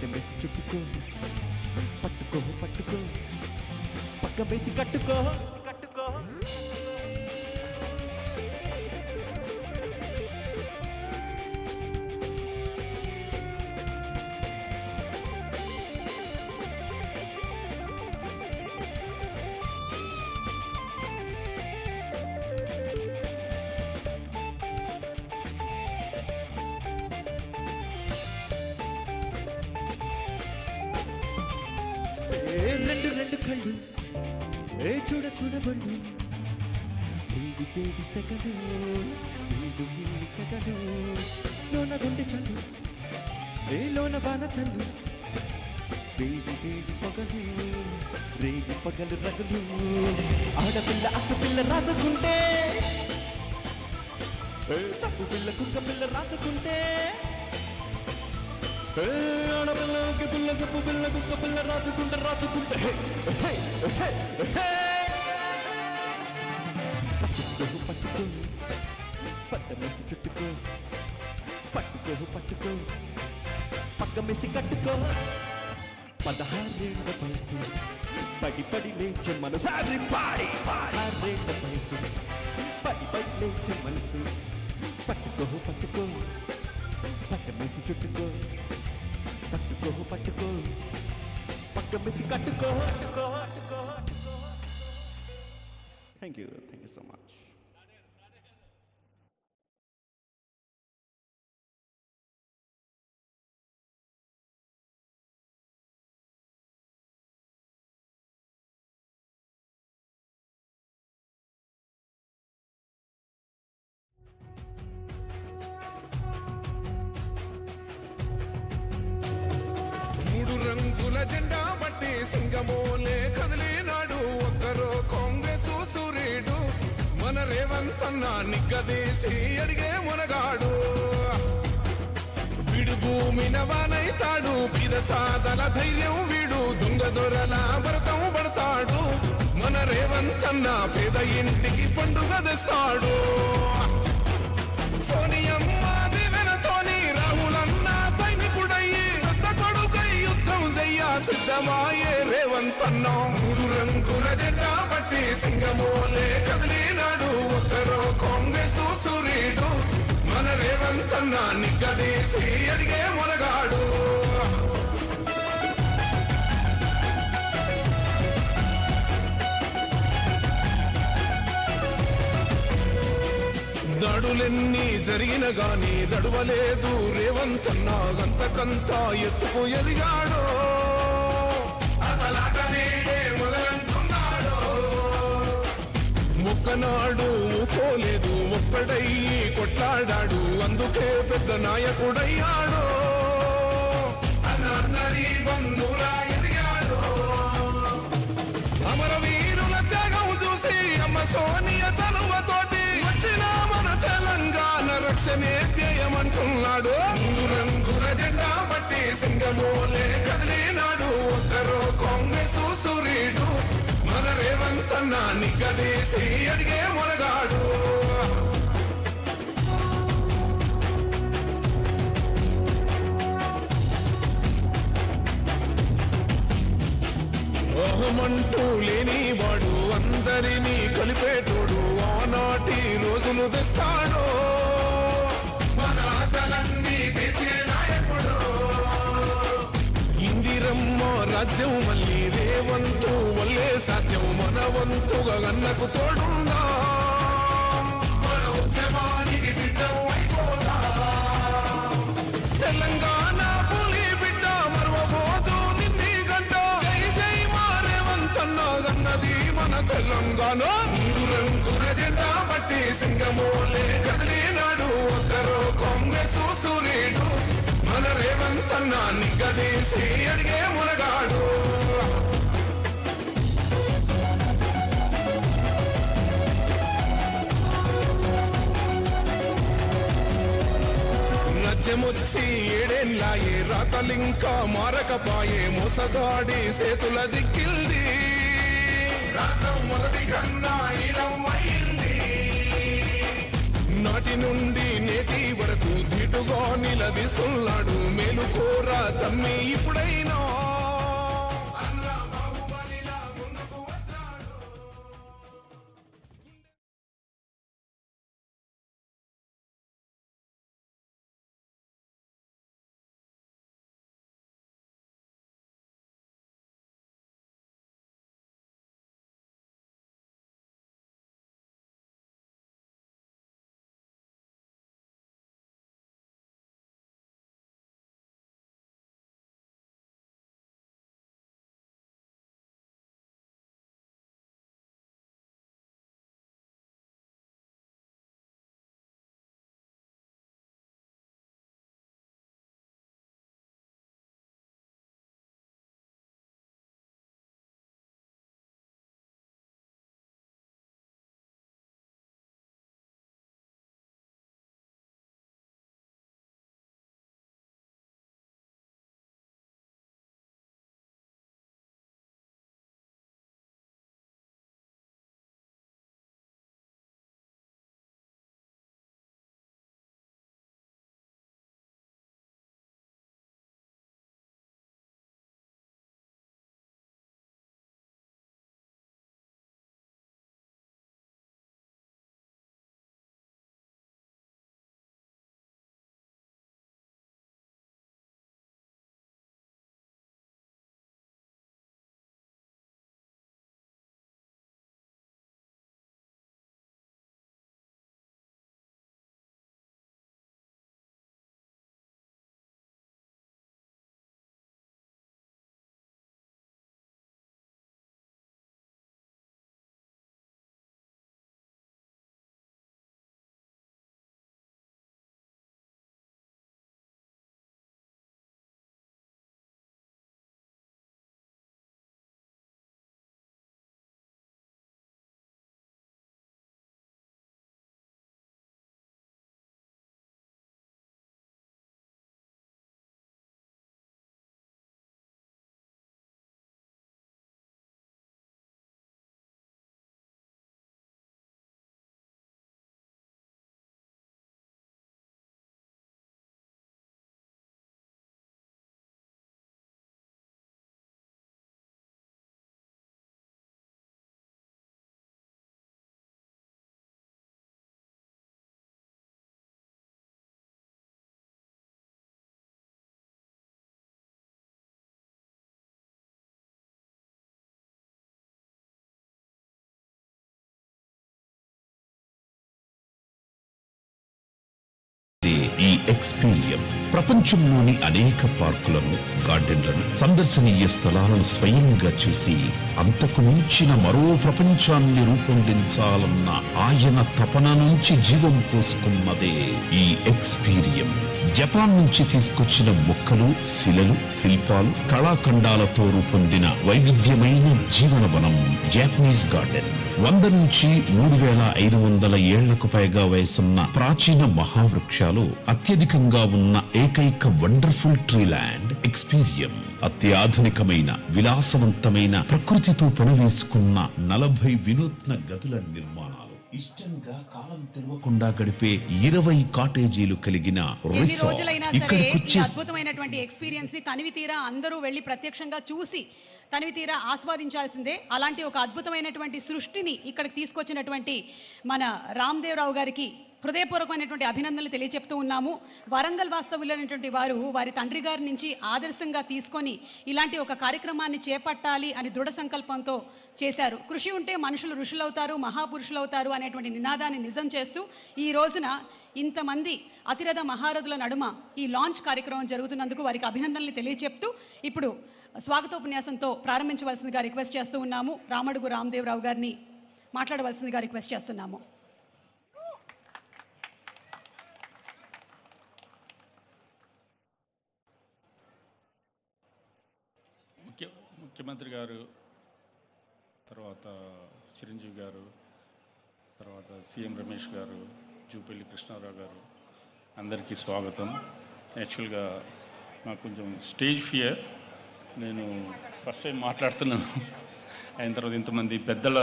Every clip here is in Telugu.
పట్టమేసి చుట్టుకో పట్టుకో పట్టుకో పక్క వేసి కట్టుకో కట్టుకో రెండు రెండు కళ్ళు చూడ చూడబళ్ళు వేడి వేడి సెగలు వీడు వీడి కగలు లోన గుండె చల్లు లోన బాణ చల్లు వేడి వేడి పొగలు రేగి పగలు రగులు ఆడపిల్ల అక్క పిల్ల రాసుకుంటే సప్పు పిల్ల కుక్క పిల్ల రాసుకుంటే ఆడపిల్ల ఒక్క పిల్ల సప్పు పిల్ల కుక్క పిల్ల రాసుకుంటే రాసుకుంటే పట్టుకో పట్టుకో పట్టమేసి చుట్టుకో పట్టుకో పట్టుకో పక్క మెసి కట్టుకో 16 ఏళ్ల వయసు పడి పడి లేచే మనసు పాడి 16 ఏళ్ల వయసు పడి పడి లేచే మనసు పట్టుకో పట్టుకో పట్టమేసి చుట్టుకో పట్టుకో పట్టుకో పక్క మెసి కట్టుకో కట్టుకో కట్టుకో Thank you so much. మూడు రంగుల జెండా బట్టి సింగమోలే కదిలినాడు ఒక్కరో కాంగ్రెస్ సూర్యుడు మన రేవంత్ అన్న నిగ్గదీసి అడిగే మునగాడు వీడు భూమిన వానైతాడు బీద సాదల ధైర్యం వీడు దొంగ దొరల భరతం పడతాడు మన రేవంత్ అన్న పేద ఇంటికి పండుగ తెస్తాడు సోనియమ్మ దివెనతోని రాహులన్న సైనికుడయ్యి పెద్ద కొడుకై యుద్ధం చెయ్య సిద్ధమాయే రేవంత్ అన్న మూడు రంగుల జెండా బట్టి సింగమోలే కదిలినాడు ఒక్కరో కాంగ్రెస్ సూర్యుడు మన రేవంత్ అన్న నిగ్గదీసి అడిగే మునగాడు దాడులెన్ని జరిగిన గాని దడువలేదు రేవంత్ అన్న గంతకంతా ఎత్తుకు ఎదిగాడు మొక్కనాడు ఊకోలేదు ఒక్కడయ్యి కొట్లాడాడు అందుకే పెద్ద నాయకుడయ్యాడు అమరవీరుల త్యాగం చూసి అమ్మ సోనియ చలువతోటి వచ్చిన మన తెలంగాణ రక్షణే చేయమంటున్నాడు మూడు రంగుల జెండా బట్టి సింగమోలే కదిలినాడు ఒక్కరో కాంగ్రెస్ సూర్యుడు మన రేవంత్ అన్న నిగ్గదీసి అడిగే మునగాడు ఓహమంటూ లేని వాడు అందరినీ కలిపేటోడు ఆనాటి రోజులు తెస్తాడు మన ఆశలన్నీ తెచ్చే నాయకుడు ఇందిరమ్మ రాజ్యం మళ్ళీ రేవంతు వల్లే సాధ్యం మన వంతుగా అన్నకు తోడుందా మన ఉద్యమానికి సిద్ధం అయిపోదా తెలంగాణ పులి బిడ్డ మరవబోదు నిన్ని గడ్డ జై జై మా రేవంత్ అన్న గన్నది మన తెలంగాణ మూడు రంగుల జెండా బట్టి సింగమోలే కదిలినాడు ఒక్కరో కాంగ్రెస్ సూర్యుడు మన రేవంత్ అన్న నిగ్గదీసి అడిగే మునగాడు రాజ్యమొచ్చి ఏడేళ్ళాయే రాతలింకా మారకపాయే మోసగాడి సేతుల జిక్కిల్ది రాష్ట్రం మొదటి కన్నా ఇలం అయింది నాటి నుండి నేటి వరకు ధీటుగా నిలదీస్తున్నాడు. మేలుకోరా తమ్మి ఇప్పుడైనా ఈ ఎక్స్పీరియం ప్రపంచంలోని అనేక పార్కులను, గార్డెన్లను, సందర్శనీయ స్థలాలను స్వయంగా చూసి అంతకు మించిన మరో ప్రపంచాన్ని రూపొందించాలన్న ఆయన తపన నుంచి జీవం పోసుకున్నదే ఈ ఎక్స్పీరియం. జపాన్ నుంచి తీసుకొచ్చిన మొక్కలు, శిలలు, శిల్పాలు, కళాఖండాలతో రూపొందిన వైవిధ్యమైన జీవనవనం జాపనీస్ గార్డెన్. 100 నుంచి 3500 ఏళ్లకు పైగా వయసున్న ప్రాచీన మహావృక్షాలు అత్యధికంగా ఉన్న ఏకైక వండర్ఫుల్ ట్రీ ల్యాండ్ ఎక్స్పీరియం. అత్యాధునికమైన విలాసవంతమైన ప్రకృతితో పనివేసుకున్న 40 వినూత్న గదుల నిర్మాణాలు, ఇష్టంగా కాలం తెలవకుండా గడిపే 20 కాటేజీలు కలిగిన రిసార్ట్. ఇక్కడికి అద్భుతమైనటువంటి ఎక్స్పీరియన్స్ ని తనివి తీరా అందరూ వెళ్లి ప్రత్యక్షంగా చూసి తనివి తీరా ఆస్వాదించాల్సిందే. అలాంటి ఒక అద్భుతమైనటువంటి సృష్టిని ఇక్కడికి తీసుకొచ్చినటువంటి మన రామ్దేవ్ గారికి హృదయపూర్వకమైనటువంటి అభినందనలు తెలియజెప్తూ ఉన్నాము. వరంగల్ వాస్తవులైనటువంటి వారు వారి తండ్రి గారి నుంచి ఆదర్శంగా తీసుకొని ఇలాంటి ఒక కార్యక్రమాన్ని చేపట్టాలి అని దృఢ సంకల్పంతో చేశారు. కృషి ఉంటే మనుషులు ఋషులవుతారు, మహాపురుషులవుతారు అనేటువంటి నినాదాన్ని నిజం చేస్తూ ఈ రోజున ఇంతమంది అతిరథ మహారథుల నడుమ ఈ లాంచ్ కార్యక్రమం జరుగుతున్నందుకు వారికి అభినందనలు తెలియజెప్తూ ఇప్పుడు స్వాగతోపన్యాసంతో ప్రారంభించవలసిందిగా రిక్వెస్ట్ చేస్తూ ఉన్నాము. రామడుగు రామ్దేవ్ గారిని మాట్లాడవలసిందిగా రిక్వెస్ట్ చేస్తున్నాము. ముఖ్యమంత్రి గారు, తర్వాత చిరంజీవి గారు, తర్వాత సీఎం రమేష్ గారు, జూపల్లి కృష్ణారావు గారు, అందరికీ స్వాగతం. యాక్చువల్గా నాకు కొంచెం స్టేజ్ ఫియర్, నేను ఫస్ట్ టైం మాట్లాడుతున్నాను. అయిన తర్వాత ఇంతమంది పెద్దల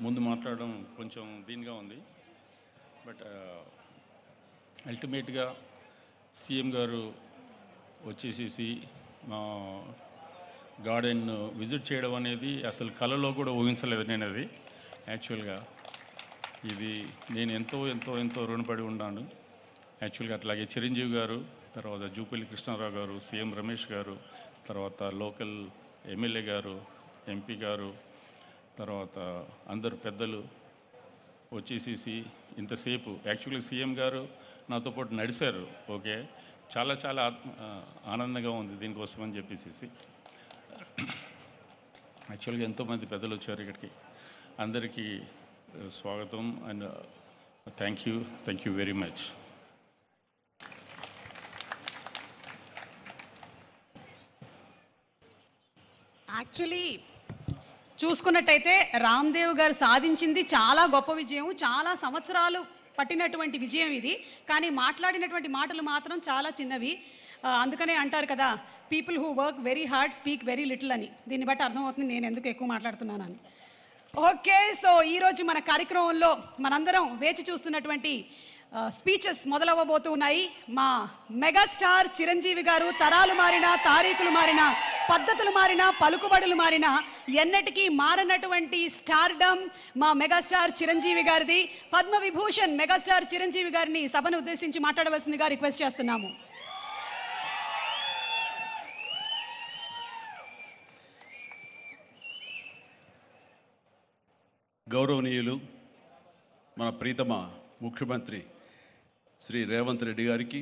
ముందు మాట్లాడడం కొంచెం దీనిగా ఉంది. బట్ అల్టిమేట్గా సీఎం గారు వచ్చేసేసి మా గార్డెన్ విజిట్ చేయడం అనేది అసలు కళలో కూడా ఊహించలేదు నేను. అది యాక్చువల్గా ఇది నేను ఎంతో ఎంతో ఎంతో రుణపడి ఉన్నాను యాక్చువల్గా. అట్లాగే చిరంజీవి గారు, తర్వాత జూపల్లి కృష్ణారావు గారు, సీఎం రమేష్ గారు, తర్వాత లోకల్ ఎమ్మెల్యే గారు, ఎంపీ గారు, తర్వాత అందరు పెద్దలు వచ్చేసేసి ఇంతసేపు యాక్చువల్గా సీఎం గారు నాతో పాటు నడిచారు. ఓకే, చాలా చాలా ఆనందంగా ఉంది దీనికోసం అని చెప్పేసి. యాక్చువల్గా ఎంతోమంది పెద్దలు వచ్చారు ఇక్కడికి. అందరికీ స్వాగతం and thank you very much. Actually చూసుకున్నట్టయితే రామ్దేవ్ గారు సాధించింది చాలా గొప్ప విజయం, చాలా సంవత్సరాలు పట్టినటువంటి విజయం ఇది. కానీ మాట్లాడినటువంటి మాటలు మాత్రం చాలా చిన్నవి. అందుకనే అంటారు కదా, people who work very hard speak very little అని. దీన్ని బట్టి అర్థమవుతుంది నేను ఎందుకు ఎక్కువ మాట్లాడుతున్నానని. ఓకే, సో ఈరోజు మన కార్యక్రమంలో మనందరం వేచి చూస్తున్నటువంటి స్పీచెస్ మొదలవ్వబోతూ ఉన్నాయి. మా మెగాస్టార్ చిరంజీవి గారు తరాలు మారినా, తారీఖులు మారినా, పద్ధతులు మారినా, పలుకుబడులు మారినా ఎన్నటికీ మారనటువంటి స్టార్డమ్ మా మెగాస్టార్ చిరంజీవి గారిది. పద్మవిభూషణ్ మెగాస్టార్ చిరంజీవి గారిని సభను ఉద్దేశించి మాట్లాడవలసిందిగా రిక్వెస్ట్ చేస్తున్నాము. గౌరవనీయులు మన ప్రీతమ ముఖ్యమంత్రి శ్రీ రేవంత్ రెడ్డి గారికి,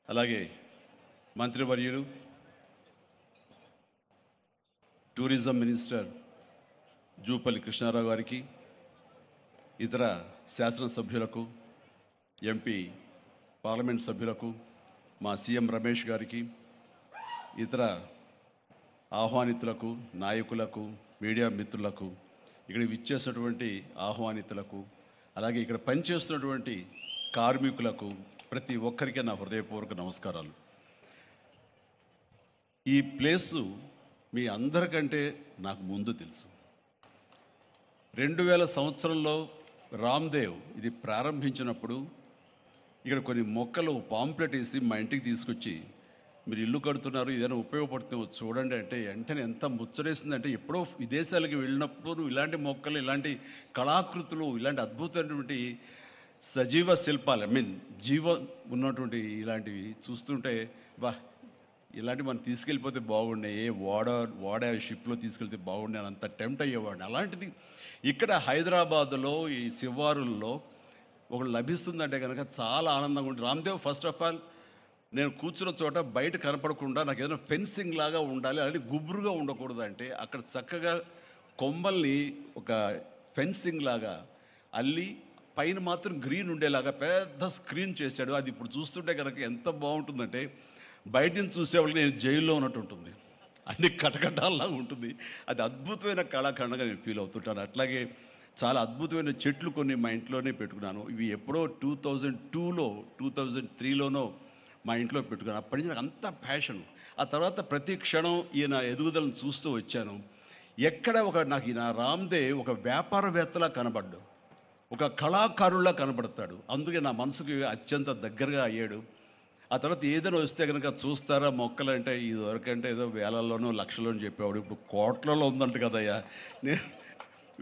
అలాగే మంత్రివర్యులు టూరిజం మినిస్టర్ జూపల్లి కృష్ణారావు గారికి, ఇతర శాసనసభ్యులకు, ఎంపీ పార్లమెంట్ సభ్యులకు, మా సీఎం రమేష్ గారికి, ఇతర ఆహ్వానితులకు, నాయకులకు, మీడియా మిత్రులకు, ఇక్కడ విచ్చేసినటువంటి ఆహ్వానితులకు, అలాగే ఇక్కడ పనిచేస్తున్నటువంటి కార్మికులకు, ప్రతి ఒక్కరికి నా హృదయపూర్వక నమస్కారాలు. ఈ ప్లేసు మీ అందరికంటే నాకు ముందు తెలుసు. 2000 సంవత్సరంలో రామ్దేవ్ ఇది ప్రారంభించినప్పుడు ఇక్కడ కొన్ని మొక్కలు పాంప్లెట్ వేసి మా ఇంటికి తీసుకొచ్చి, మీరు ఇల్లు కడుతున్నారు, ఏదైనా ఉపయోగపడుతుందో చూడండి అంటే వెంటనే ఎంత ముచ్చరేసిందంటే, ఎప్పుడో విదేశాలకు వెళ్ళినప్పుడు నువ్వు ఇలాంటి మొక్కలు, ఇలాంటి కళాకృతులు, ఇలాంటి అద్భుతమైనటువంటి సజీవ శిల్పాలు, జీవం ఉన్నటువంటి ఇలాంటివి చూస్తుంటే ఇలాంటివి మనం తీసుకెళ్ళిపోతే బాగుండే, వాడ షిప్లో తీసుకెళ్తే బాగుండే అని అంత టెంప్ట్ అయ్యేవాడిని. అలాంటిది ఇక్కడ హైదరాబాదులో ఈ శివారుల్లో ఒకటి లభిస్తుందంటే కనుక చాలా ఆనందంగా ఉంటుంది. రామ్దేవ్ ఫస్ట్ ఆఫ్ ఆల్ నేను కూర్చున్న చోట బయట కనపడకుండా నాకు ఏదైనా ఫెన్సింగ్ లాగా ఉండాలి, అలాంటి గుబురుగా ఉండకూడదు అంటే అక్కడ చక్కగా కొమ్మల్ని ఒక ఫెన్సింగ్ లాగా అల్లి పైన మాత్రం గ్రీన్ ఉండేలాగా పెద్ద స్క్రీన్ చేశాడు. అది ఇప్పుడు చూస్తుంటే కనుక ఎంత బాగుంటుందంటే బయట నుంచి చూసేవాళ్ళకి నేను జైల్లో ఉన్నట్టు ఉంటుంది, అన్ని కటకటాల్లాగా ఉంటుంది. అది అద్భుతమైన కళాఖండంగా నేను ఫీల్ అవుతుంటాను. అట్లాగే చాలా అద్భుతమైన చెట్లు కొన్ని మా ఇంట్లోనే పెట్టుకున్నాను. ఇవి ఎప్పుడో 2002లో 2003లోనో మా ఇంట్లో పెట్టుకున్నాను. అప్పటి నుంచి నాకు అంత ప్యాషన్. ఆ తర్వాత ప్రతి క్షణం ఈయన ఎదుగుదలను చూస్తూ వచ్చాను. ఎక్కడ నాకు ఈయన రామ్దేవ్ ఒక వ్యాపారవేత్తలా కనబడ్డు, ఒక కళాకారుల్లా కనబడతాడు. అందుకే నా మనసుకి అత్యంత దగ్గరగా అయ్యాడు. ఆ తర్వాత ఏదైనా వస్తే కనుక చూస్తారా మొక్కలు అంటే, ఇదివరకంటే ఏదో వేలల్లోనో లక్షల్లోనూ చెప్పేవాడు, ఇప్పుడు కోట్లలో ఉందంట కదయ్యా.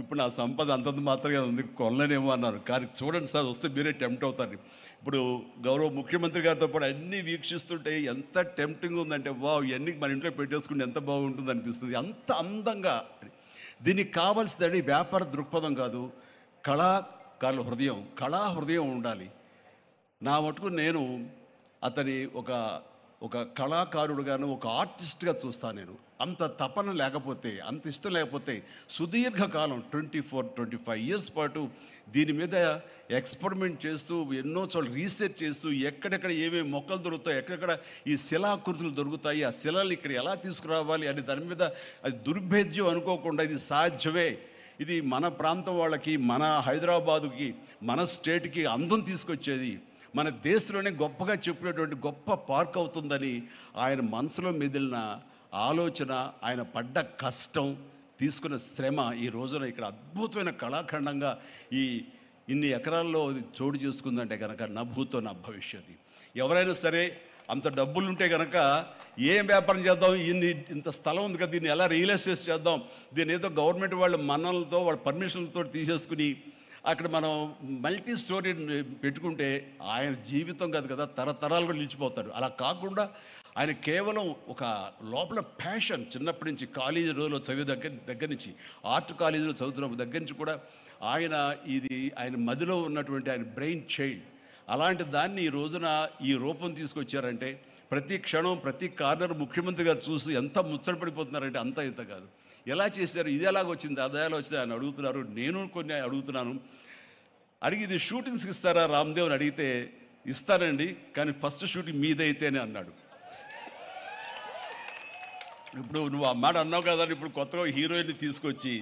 ఇప్పుడు నా సంపద అంతంత మాత్రమే ఉంది, కొనలేనేమో అన్నారు. కానీ చూడండి సార్, వస్తే మీరే టెంప్ట్ అవుతారు. ఇప్పుడు గౌరవ ముఖ్యమంత్రి గారితో పాటు అన్నీ వీక్షిస్తుంటే ఎంత టెంప్టింగ్ ఉందంటే, ఇవన్నీ మన ఇంట్లో పెట్టేసుకుంటే ఎంత బాగుంటుంది అనిపిస్తుంది. అంత అందంగా. దీనికి కావాల్సిందండి వ్యాపార దృక్పథం కాదు, కళాకారుల హృదయం, కళా హృదయం ఉండాలి. నా మటుకు నేను అతని ఒక కళాకారుడుగాను, ఒక ఆర్టిస్ట్గా చూస్తాను. నేను అంత తపన లేకపోతే, అంత ఇష్టం లేకపోతే సుదీర్ఘకాలం 24-25 ఇయర్స్ పాటు దీని మీద ఎక్స్పెరిమెంట్ చేస్తూ, ఎన్నో చోట్ల రీసెర్చ్ చేస్తూ, ఎక్కడెక్కడ ఏమేమి మొక్కలు దొరుకుతాయి, ఎక్కడెక్కడ ఈ శిలాకృతులు దొరుకుతాయి, ఆ శిలలు ఇక్కడ ఎలా తీసుకురావాలి అని దాని మీద అది దుర్భేద్యం అనుకోకుండా ఇది సాధ్యమే, ఇది మన ప్రాంతం వాళ్ళకి, మన హైదరాబాదుకి, మన స్టేట్కి అందం తీసుకొచ్చేది, మన దేశంలోనే గొప్పగా చెప్పినటువంటి గొప్ప పార్క్ అవుతుందని ఆయన మనసులో మెదిలిన ఆలోచన, ఆయన పడ్డ కష్టం, తీసుకున్న శ్రమ ఈ రోజున ఇక్కడ అద్భుతమైన కళాఖండంగా ఈ ఇన్ని ఎకరాల్లో చోటు చేసుకుందంటే కనుక నా భూతో నా భవిష్యత్తు. ఎవరైనా సరే అంత డబ్బులుంటే కనుక ఏం వ్యాపారం చేద్దాం, ఇంత స్థలం ఉంది కదా, దీన్ని ఎలా రియల్ ఎస్టేట్ చేద్దాం, దీన్ని ఏదో గవర్నమెంట్ వాళ్ళ మన్నలతో వాళ్ళ పర్మిషన్లతో తీసేసుకుని అక్కడ మనం మల్టీ స్టోరీ పెట్టుకుంటే ఆయన జీవితం కాదు కదా, తరతరాలు కూడా నిలిచిపోతాడు. అలా కాకుండా ఆయన కేవలం ఒక లోపల ప్యాషన్, చిన్నప్పటి నుంచి కాలేజీ రోజులో చదివే దగ్గర నుంచి ఆర్ట్ కాలేజీలో చదువుతున్న దగ్గర నుంచి కూడా ఆయన మదిలో ఉన్నటువంటి ఆయన బ్రెయిన్ చైల్డ్. అలాంటి దాన్ని ఈ రోజున ఈ రూపం తీసుకొచ్చారంటే ప్రతి క్షణం ప్రతి కార్నర్ ముఖ్యమంత్రి గారు చూసి ఎంత ముచ్చటపడిపోతున్నారంటే అంత ఇంత కాదు. ఎలా చేశారు, ఇది ఎలాగొచ్చింది, అది ఎలా వచ్చింది ఆయన అడుగుతున్నారు. నేను కొన్ని అడుగుతున్నాను. అడిగి ఇది షూటింగ్స్కి ఇస్తారా రామ్దేవ్ని అడిగితే ఇస్తానండి, కానీ ఫస్ట్ షూటింగ్ మీదైతేనే అన్నాడు. ఇప్పుడు నువ్వు ఆ మాట అన్నావు కదా, ఇప్పుడు కొత్తగా హీరోయిన్ని తీసుకొచ్చి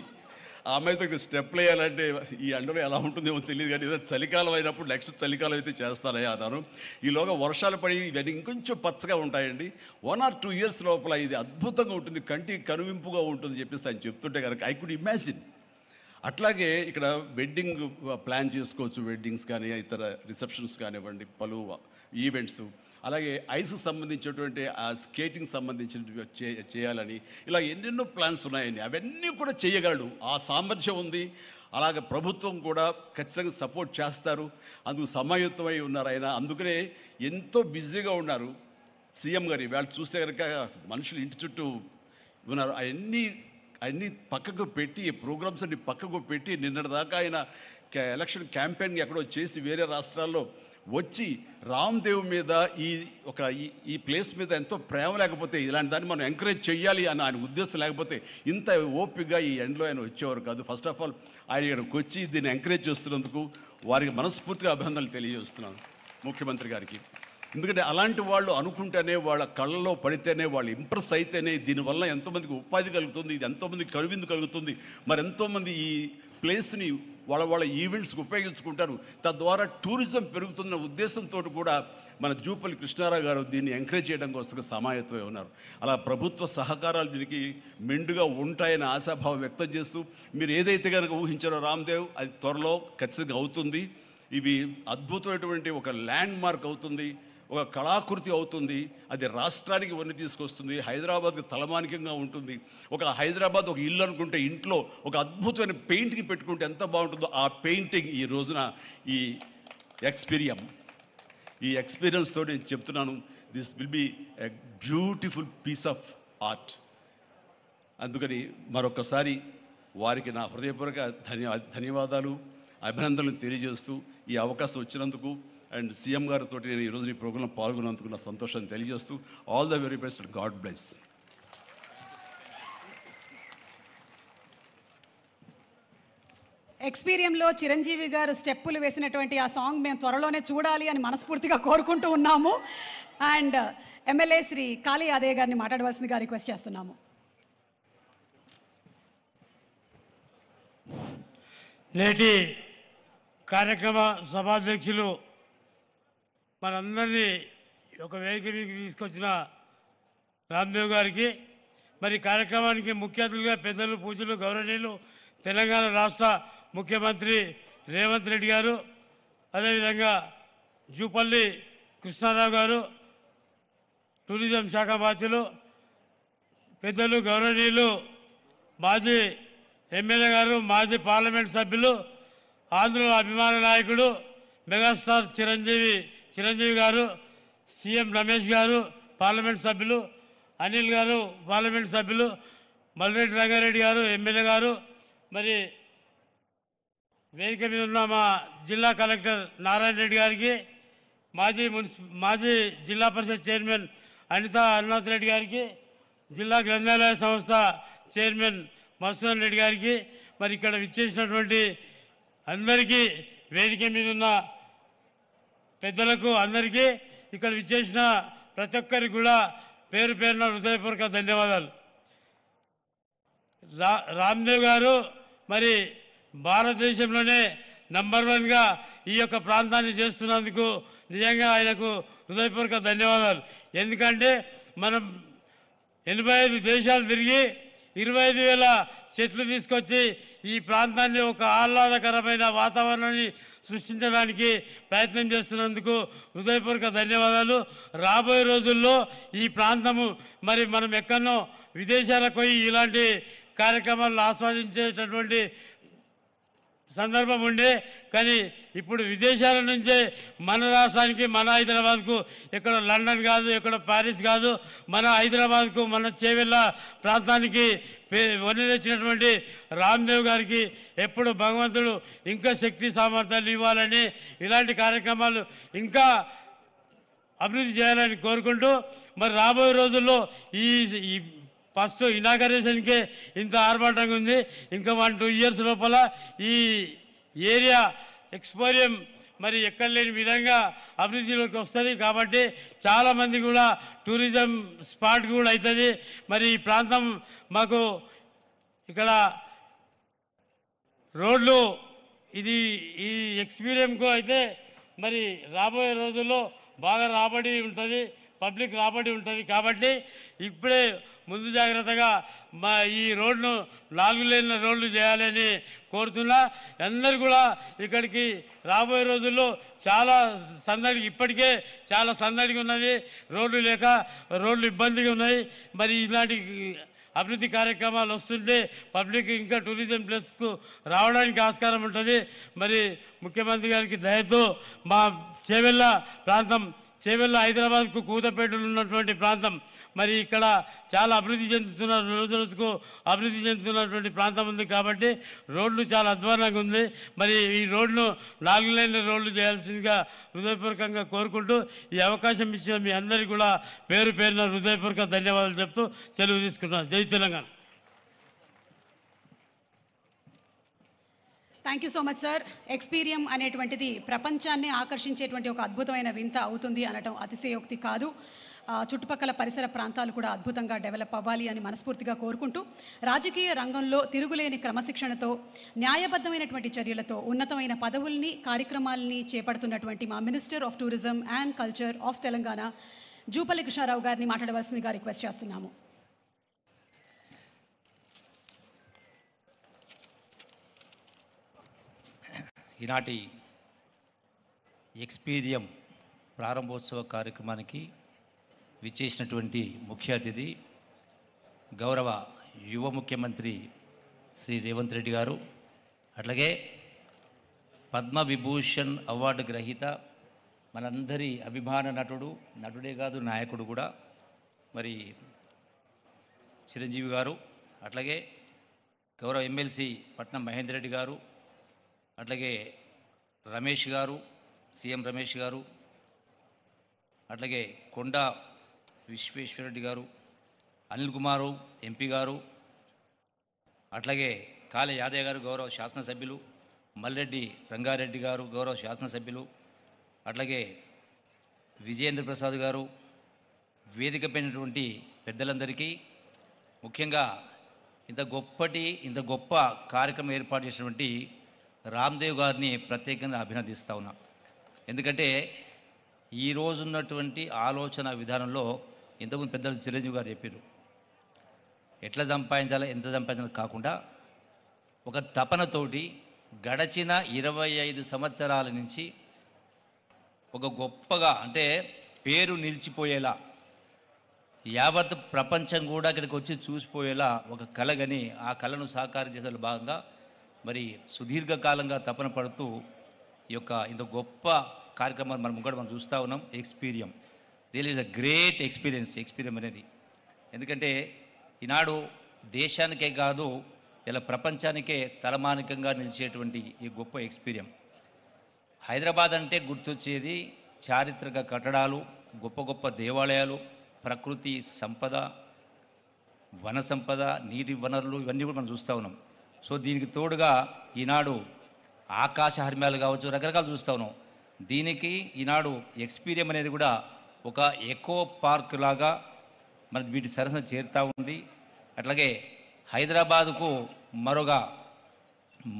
ఆ అమ్మాయితో స్టెప్లు వేయాలంటే ఈ ఎండలో ఎలా ఉంటుందేమో తెలియదు, కానీ ఏదో చలికాలం అయినప్పుడు నెక్స్ట్ చలికాలం అయితే చేస్తానయ్యా అన్నాను. ఈలోగా వర్షాలు పడి ఇవన్నీ ఇంకొంచెం పచ్చగా ఉంటాయండి, 1 or 2 years లోపల ఇది అద్భుతంగా ఉంటుంది, కంటికి కనువింపుగా ఉంటుంది చెప్పేసి ఆయన చెప్తుంటే కనుక ఐ కుడ్ ఇమాజిన్. అట్లాగే ఇక్కడ వెడ్డింగ్ ప్లాన్ చేసుకోవచ్చు, వెడ్డింగ్స్ కానీ ఇతర రిసెప్షన్స్ కానివ్వండి, పలు ఈవెంట్స్, అలాగే ఐస్కి సంబంధించినటువంటి ఆ స్కేటింగ్ సంబంధించిన చేయాలని ఇలా ఎన్నెన్నో ప్లాన్స్ ఉన్నాయండి. అవన్నీ కూడా చేయగలడు, ఆ సామర్థ్యం ఉంది. అలాగే ప్రభుత్వం కూడా ఖచ్చితంగా సపోర్ట్ చేస్తారు, అందుకు సమాయుత్తమై ఉన్నారు ఆయన. అందుకనే ఎంతో బిజీగా ఉన్నారు సీఎం గారు. వాళ్ళు చూస్తే కనుక మనుషులు ఇంటి చుట్టూ ఉన్నారు. అవన్నీ పక్కకు పెట్టి, ప్రోగ్రామ్స్ అన్ని పక్కకు పెట్టి నిన్నటిదాకా ఆయన ఎలక్షన్ క్యాంపెయిన్ ఎక్కడో చేసి వేరే రాష్ట్రాల్లో వచ్చి రామ్దేవ్ మీద ఈ ప్లేస్ మీద ఎంతో ప్రేమ లేకపోతే, ఇలాంటి దాన్ని మనం ఎంకరేజ్ చేయాలి అని ఆయన ఉద్దేశం లేకపోతే ఇంత ఓపికగా ఈ ఎండ్లో ఆయన వచ్చేవారు కాదు. ఫస్ట్ ఆఫ్ ఆల్ ఆయన ఇక్కడికి వచ్చి దీన్ని ఎంకరేజ్ చేస్తున్నందుకు వారికి మనస్ఫూర్తిగా అభినందనలు తెలియజేస్తున్నాను ముఖ్యమంత్రి గారికి. ఎందుకంటే అలాంటి వాళ్ళు అనుకుంటేనే, వాళ్ళ కళ్ళలో పడితేనే, వాళ్ళు ఇంప్రెస్ అయితేనే దీనివల్ల ఎంతోమందికి ఉపాధి కలుగుతుంది, ఇది ఎంతోమందికి కనువిందు కలుగుతుంది. మరి ఎంతోమంది ఈ ప్లేస్ని వాళ్ళ ఈవెంట్స్కి ఉపయోగించుకుంటారు. తద్వారా టూరిజం పెరుగుతున్న ఉద్దేశంతో కూడా మన జూపల్లి కృష్ణారావు గారు దీన్ని ఎంకరేజ్ చేయడం కోసం సమాయత్తమై ఉన్నారు. అలా ప్రభుత్వ సహకారాలు దీనికి మెండుగా ఉంటాయని ఆశాభావం వ్యక్తం చేస్తూ, మీరు ఏదైతే కనుక ఊహించారో రామ్దేవ్ అది త్వరలో ఖచ్చితంగా అవుతుంది. ఇవి అద్భుతమైనటువంటి ఒక ల్యాండ్ మార్క్ అవుతుంది, ఒక కళాకృతి అవుతుంది. అది రాష్ట్రానికి వన్ని తీసుకొస్తుంది, హైదరాబాద్కి తలమానికంగా ఉంటుంది. ఒక హైదరాబాద్ ఒక ఇల్లు అనుకుంటే ఇంట్లో ఒక అద్భుతమైన పెయింటింగ్ పెట్టుకుంటే ఎంత బాగుంటుందో ఆ పెయింటింగ్ ఈ రోజున ఈ ఎక్స్పీరియన్స్తో నేను చెప్తున్నాను, this will be a beautiful piece of art. అందుకని మరొకసారి వారికి నా హృదయపూర్వక ధన్యవాదాలు, అభినందనలు తెలియజేస్తూ ఈ అవకాశం వచ్చినందుకు అండ్ సీఎం గారితో నేను ఈరోజు ఈ ప్రోగ్రాంలో పాల్గొన్నందుకు నా సంతోషాన్ని తెలియజేస్తూ all the very best, god bless. ఎక్స్పీరియంలో చిరంజీవి గారు స్టెప్పులు వేసినటువంటి ఆ సాంగ్ మేము త్వరలోనే చూడాలి అని మనస్ఫూర్తిగా కోరుకుంటూ ఉన్నాము. అండ్ ఎమ్మెల్యే శ్రీ కాళీ యాదయ్య గారిని మాట్లాడవలసిందిగా రిక్వెస్ట్ చేస్తున్నాము. నేటి కార్యక్రమ సభాధ్యక్షులు మనందరినీ ఒక వేదిక మీదకి తీసుకొచ్చిన రామ్దేవ్ గారికి, మరి కార్యక్రమానికి ముఖ్య అతిథులుగా పెద్దలు, పూజలు, గౌరవనీయులు తెలంగాణ రాష్ట్ర ముఖ్యమంత్రి రేవంత్ రెడ్డి గారు, అదేవిధంగా జూపల్లి కృష్ణారావు గారు, టూరిజం శాఖ బాధ్యులు పెద్దలు, గౌరవనీయులు మాజీ ఎమ్మెల్యే గారు, మాజీ పార్లమెంట్ సభ్యులు, ఆంధ్రుల అభిమాన నాయకుడు మెగాస్టార్ చిరంజీవి గారు, సీఎం రమేష్ గారు పార్లమెంట్ సభ్యులు, అనిల్ గారు పార్లమెంట్ సభ్యులు, మల్రెడ్డి రంగారెడ్డి గారు ఎమ్మెల్యే గారు, మరి వేదిక మీద ఉన్న మా జిల్లా కలెక్టర్ నారాయణ రెడ్డి గారికి, మాజీ జిల్లా పరిషత్ చైర్మన్ అనితా అరుణాథ్ రెడ్డి గారికి, జిల్లా గ్రంథాలయ సంస్థ చైర్మన్ మధుసూదన్ రెడ్డి గారికి, మరి ఇక్కడ విచ్చేసినటువంటి అందరికీ, వేదిక మీద ఉన్న పెద్దలకు అందరికీ, ఇక్కడ విచ్చేసిన ప్రతి ఒక్కరికి కూడా పేరు పేరున హృదయపూర్వక ధన్యవాదాలు. రామ్దేవ్ గారు మరి భారతదేశంలోనే నంబర్ 1గా ఈ యొక్క ప్రాంతాన్ని చేస్తున్నందుకు నిజంగా ఆయనకు హృదయపూర్వక ధన్యవాదాలు. ఎందుకంటే మనం 85 దేశాలు తిరిగి 25,000 చెట్లు తీసుకొచ్చి ఈ ప్రాంతాన్ని ఒక ఆహ్లాదకరమైన వాతావరణాన్ని సృష్టించడానికి ప్రయత్నం చేస్తున్నందుకు హృదయపూర్వక ధన్యవాదాలు. రాబోయే రోజుల్లో ఈ ప్రాంతము మరి మనం ఎక్కడో విదేశాలకు పోయి ఇలాంటి కార్యక్రమాలను ఆస్వాదించేటటువంటి సందర్భం ఉండే, కానీ ఇప్పుడు విదేశాల నుంచే మన రాష్ట్రానికి, మన హైదరాబాద్కు, ఎక్కడ లండన్ కాదు, ఎక్కడ ప్యారిస్ కాదు, మన హైదరాబాద్కు, మన చేవెళ్ళ ప్రాంతానికి వన్నె తెచ్చినటువంటి రామ్దేవ్ గారికి ఎప్పుడు భగవంతుడు ఇంకా శక్తి సామర్థ్యాలు ఇవ్వాలని, ఇలాంటి కార్యక్రమాలు ఇంకా అభివృద్ధి చేయాలని కోరుకుంటూ, మరి రాబోయే రోజుల్లో ఈ ఫస్ట్ ఇనాగరేషన్కే ఇంత ఆర్భాటంగా ఉంది. ఇంకా 1-2 ఇయర్స్ లోపల ఈ ఏరియా ఎక్స్పోరియం మరి ఎక్కడ లేని విధంగా అభివృద్ధిలోకి వస్తుంది. కాబట్టి చాలామంది కూడా టూరిజం స్పాట్ కూడా అవుతుంది. మరి ఈ ప్రాంతం మాకు ఇక్కడ రోడ్లు ఇది ఈ ఎక్స్పీరియన్స్కు అయితే మరి రాబోయే రోజుల్లో బాగా రాబడి ఉంటుంది, పబ్లిక్ రాబడి ఉంటుంది. కాబట్టి ఇప్పుడే ముందు జాగ్రత్తగా ఈ రోడ్ను 4 లేన్ల రోడ్లు చేయాలని కోరుతున్నా. అందరూ కూడా ఇక్కడికి రాబోయే రోజుల్లో చాలా సందడి, ఇప్పటికే చాలా సందడిగా ఉన్నది, రోడ్లు లేక రోడ్లు ఇబ్బందిగా ఉన్నాయి. మరి ఇలాంటి అభివృద్ధి కార్యక్రమాలు వస్తుంటే పబ్లిక్ ఇంకా టూరిజం ప్లేస్కు రావడానికి ఆస్కారం ఉంటుంది. మరి ముఖ్యమంత్రి గారికి దయతో మా చేవెళ్ళ ప్రాంతం, చేవెళ్ళ హైదరాబాద్కు కూతపేటలో ఉన్నటువంటి ప్రాంతం, మరి ఇక్కడ చాలా అభివృద్ధి చెందుతున్న, రోజు రోజుకు అభివృద్ధి చెందుతున్నటువంటి ప్రాంతం ఉంది. కాబట్టి రోడ్లు చాలా అధ్వానంగా ఉంది. మరి ఈ రోడ్ను 4 లేన్ల రోడ్లు చేయాల్సిందిగా హృదయపూర్వకంగా కోరుకుంటూ ఈ అవకాశం ఇచ్చిన మీ అందరికీ కూడా పేరు పేరున హృదయపూర్వక ధన్యవాదాలు చెప్తూ సెలవు తీసుకుంటున్నాను. జై Telangana. Thank you so much sir. Experium అనేటువంటిది ప్రపంచాన్ని ఆకర్షించేటువంటి ఒక అద్భుతమైన వింత అవుతుంది అనటం అతిశయోక్తి కాదు. చుట్టుపక్కల పరిసర ప్రాంతాలు కూడా అద్భుతంగా డెవలప్ అవ్వాలి అని మనస్ఫూర్తిగా కోరుకుంటూ, రాజకీయ రంగంలో తిరుగులేని క్రమశిక్షణతో, న్యాయబద్ధమైనటువంటి చర్యలతో ఉన్నతమైన పదవుల్ని, కార్యక్రమాలని చేపడుతున్నటువంటి మా minister of tourism and culture of Telangana Jupally Krishna Rao గారిని మాట్లాడవలసిందిగా రిక్వెస్ట్ చేస్తున్నాము. ఈనాటి ఎక్స్పీరియం ప్రారంభోత్సవ కార్యక్రమానికి విచ్చేసినటువంటి ముఖ్య అతిథి గౌరవ యువ ముఖ్యమంత్రి శ్రీ రేవంత్ రెడ్డి గారు, అట్లాగే పద్మవిభూషణ్ అవార్డు గ్రహీత మనందరి అభిమాన నటుడే కాదు నాయకుడు కూడా మరి చిరంజీవి గారు, అట్లాగే గౌరవ ఎమ్మెల్సీ పట్నం మహేందర్ రెడ్డి గారు, అట్లాగే రమేష్ గారు, సీఎం రమేష్ గారు, అట్లాగే కొండా విశ్వేశ్వరరెడ్డి గారు, అనిల్ కుమారు ఎంపీ గారు, అట్లాగే కాళ యాదయ్య గారు గౌరవ శాసనసభ్యులు, మల్రెడ్డి రంగారెడ్డి గారు గౌరవ శాసనసభ్యులు, అట్లాగే విజయేంద్ర ప్రసాద్ గారు, వేదిక పైనటువంటి పెద్దలందరికీ, ముఖ్యంగా ఇంత గొప్ప కార్యక్రమం ఏర్పాటు చేసినటువంటి రామ్దేవ్ గారిని ప్రత్యేకంగా అభినందిస్తా ఉన్నా. ఎందుకంటే ఈరోజు ఉన్నటువంటి ఆలోచన విధానంలో ఇంతకుముందు పెద్దలు చిరంజీవి గారు చెప్పారు, ఎట్లా సంపాదించాలో ఎంత సంపాదించాలో కాకుండా ఒక తపనతోటి గడచిన 25 సంవత్సరాల నుంచి ఒక గొప్పగా, అంటే పేరు నిలిచిపోయేలా, యావత్ ప్రపంచం కూడా ఇక్కడికి వచ్చి చూసిపోయేలా ఒక కళగని ఆ కళను సాకారం చేసే భాగంగా మరి సుదీర్ఘకాలంగా తపన పడుతూ ఈ యొక్క ఇంత గొప్ప కార్యక్రమాలు మనం చూస్తూ ఉన్నాం. Experium real is a great Experium అనేది. ఎందుకంటే ఈనాడు దేశానికే కాదు ఇలా ప్రపంచానికే తలమానికంగా నిలిచేటువంటి ఈ గొప్ప ఎక్స్పీరియం. హైదరాబాద్ అంటే గుర్తొచ్చేది చారిత్రక కట్టడాలు, గొప్ప గొప్ప దేవాలయాలు, ప్రకృతి సంపద, వన సంపద, నీటి వనరులు, ఇవన్నీ కూడా మనం చూస్తూ ఉన్నాం. సో దీనికి తోడుగా ఈనాడు ఆకాశ హర్మ్యాలు కావచ్చు, రకరకాలు చూస్తూ ఉన్నాం. దీనికి ఈనాడు ఎక్స్పీరియం అనేది కూడా ఒక ఎకో పార్క్ లాగా మన వీటి సరసన చేరుతూ ఉంది. అట్లాగే హైదరాబాదుకు మరొక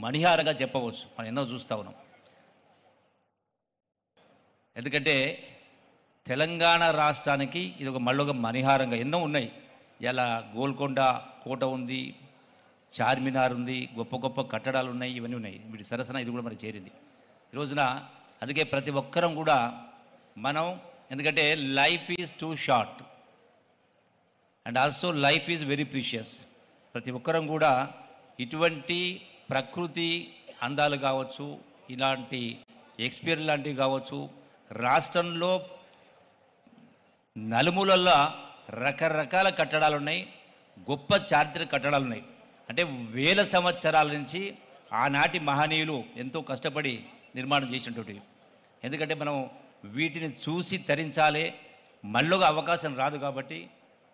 మణిహారంగా చెప్పవచ్చు. మనం ఎన్నో చూస్తూ ఉన్నాం. ఎందుకంటే తెలంగాణ రాష్ట్రానికి ఇది మళ్ళొక మణిహారంగా ఎన్నో ఉన్నాయి. ఇలా గోల్కొండ కోట ఉంది, చార్మినార్ ఉంది, గొప్ప గొప్ప కట్టడాలు ఉన్నాయి, ఇవన్నీ ఉన్నాయి. వీటి సరసన ఇది కూడా మనకి చేరింది ఈ రోజున. అందుకే ప్రతి ఒక్కరం కూడా మనం, ఎందుకంటే life is two short and also life is very precious. ప్రతి ఒక్కరం కూడా ఇటువంటి ప్రకృతి అందాలు కావచ్చు, ఇలాంటి ఎక్స్పీరియన్స్ లాంటివి కావచ్చు, రాష్ట్రంలో నలుమూలల్లో రకరకాల కట్టడాలు ఉన్నాయి, గొప్ప చారిత్రక కట్టడాలు ఉన్నాయి. అంటే వేల సంవత్సరాల నుంచి ఆనాటి మహనీయులు ఎంతో కష్టపడి నిర్మాణం చేసినటువంటివి. ఎందుకంటే మనం వీటిని చూసి తరించాలే, మళ్ళొక అవకాశం రాదు. కాబట్టి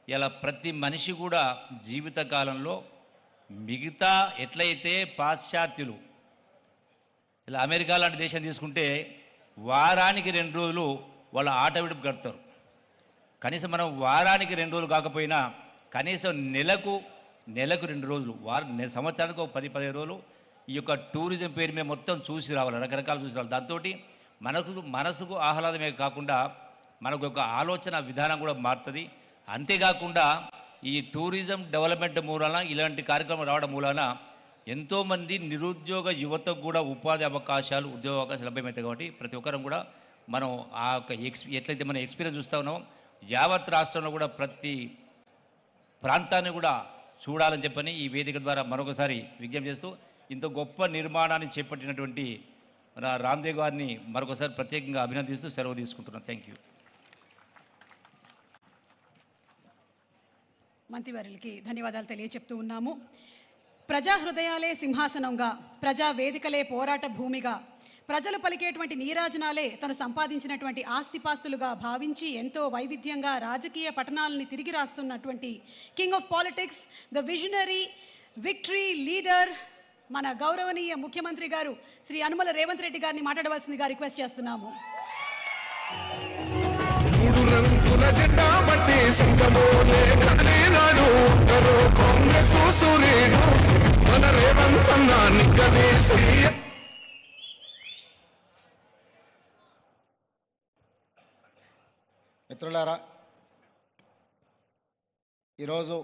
ఇలా ప్రతి మనిషి కూడా జీవితకాలంలో మిగతా ఎట్లయితే పాశ్చాత్యులు, ఇలా అమెరికా లాంటి దేశం తీసుకుంటే వారానికి 2 రోజులు వాళ్ళ ఆట విడుపు గడుపుతారు. కనీసం మనం వారానికి 2 రోజులు కాకపోయినా కనీసం నెలకు 2 రోజులు, సంవత్సరానికి ఒక 10-15 రోజులు ఈ యొక్క టూరిజం పేరు మీద మొత్తం చూసి రావాలి, రకరకాలు చూసి రావాలి. దాంతో మనసుకు ఆహ్లాదమే కాకుండా మనకు ఒక ఆలోచన విధానం కూడా మారుతుంది. అంతేకాకుండా ఈ టూరిజం డెవలప్మెంట్ మూలాన, ఇలాంటి కార్యక్రమం రావడం మూలాన ఎంతోమంది నిరుద్యోగ యువతకు కూడా ఉపాధి అవకాశాలు, ఉద్యోగ అవకాశాలు లభ్యమవుతాయి. కాబట్టి ప్రతి ఒక్కరం కూడా మనం ఆ యొక్క ఎట్లయితే మనం ఎక్స్పీరియన్స్ చూస్తూ ఉన్నామో యావత్ రాష్ట్రంలో కూడా ప్రతి ప్రాంతాన్ని కూడా చూడాలని చెప్పని ఈ వేదిక ద్వారా మరొకసారి విజ్ఞప్తి చేస్తూ, ఇంత గొప్ప నిర్మాణాన్ని చేపట్టినటువంటి రామ్దేవ్ గారిని మరొకసారి ప్రత్యేకంగా అభినందిస్తూ సెలవు తీసుకుంటున్నాను. Thank you. మంత్రివర్యులకి ధన్యవాదాలు తెలియచెప్తూ ఉన్నాము. ప్రజా హృదయాలే సింహాసనంగా, ప్రజా వేదికలే పోరాట భూమిగా, ప్రజలు పలికేటువంటి నీరాజనాలే తను సంపాదించినటువంటి ఆస్తిపాస్తులుగా భావించి ఎంతో వైవిధ్యంగా రాజకీయ పఠనాలని తిరిగి రాస్తున్నటువంటి king of politics, the visionary, victory leader, మన గౌరవనీయ ముఖ్యమంత్రి గారు శ్రీ యనమల రేవంత్ రెడ్డి గారిని మాట్లాడవలసిందిగా రిక్వెస్ట్ చేస్తున్నాము. జెండా బట్టి సింగమోలే కదిలినాడు కాంగ్రెస్ సూర్యుడు మన రేవంత్ అన్న నిగ్గదీసి. మిత్రులారా, ఈరోజు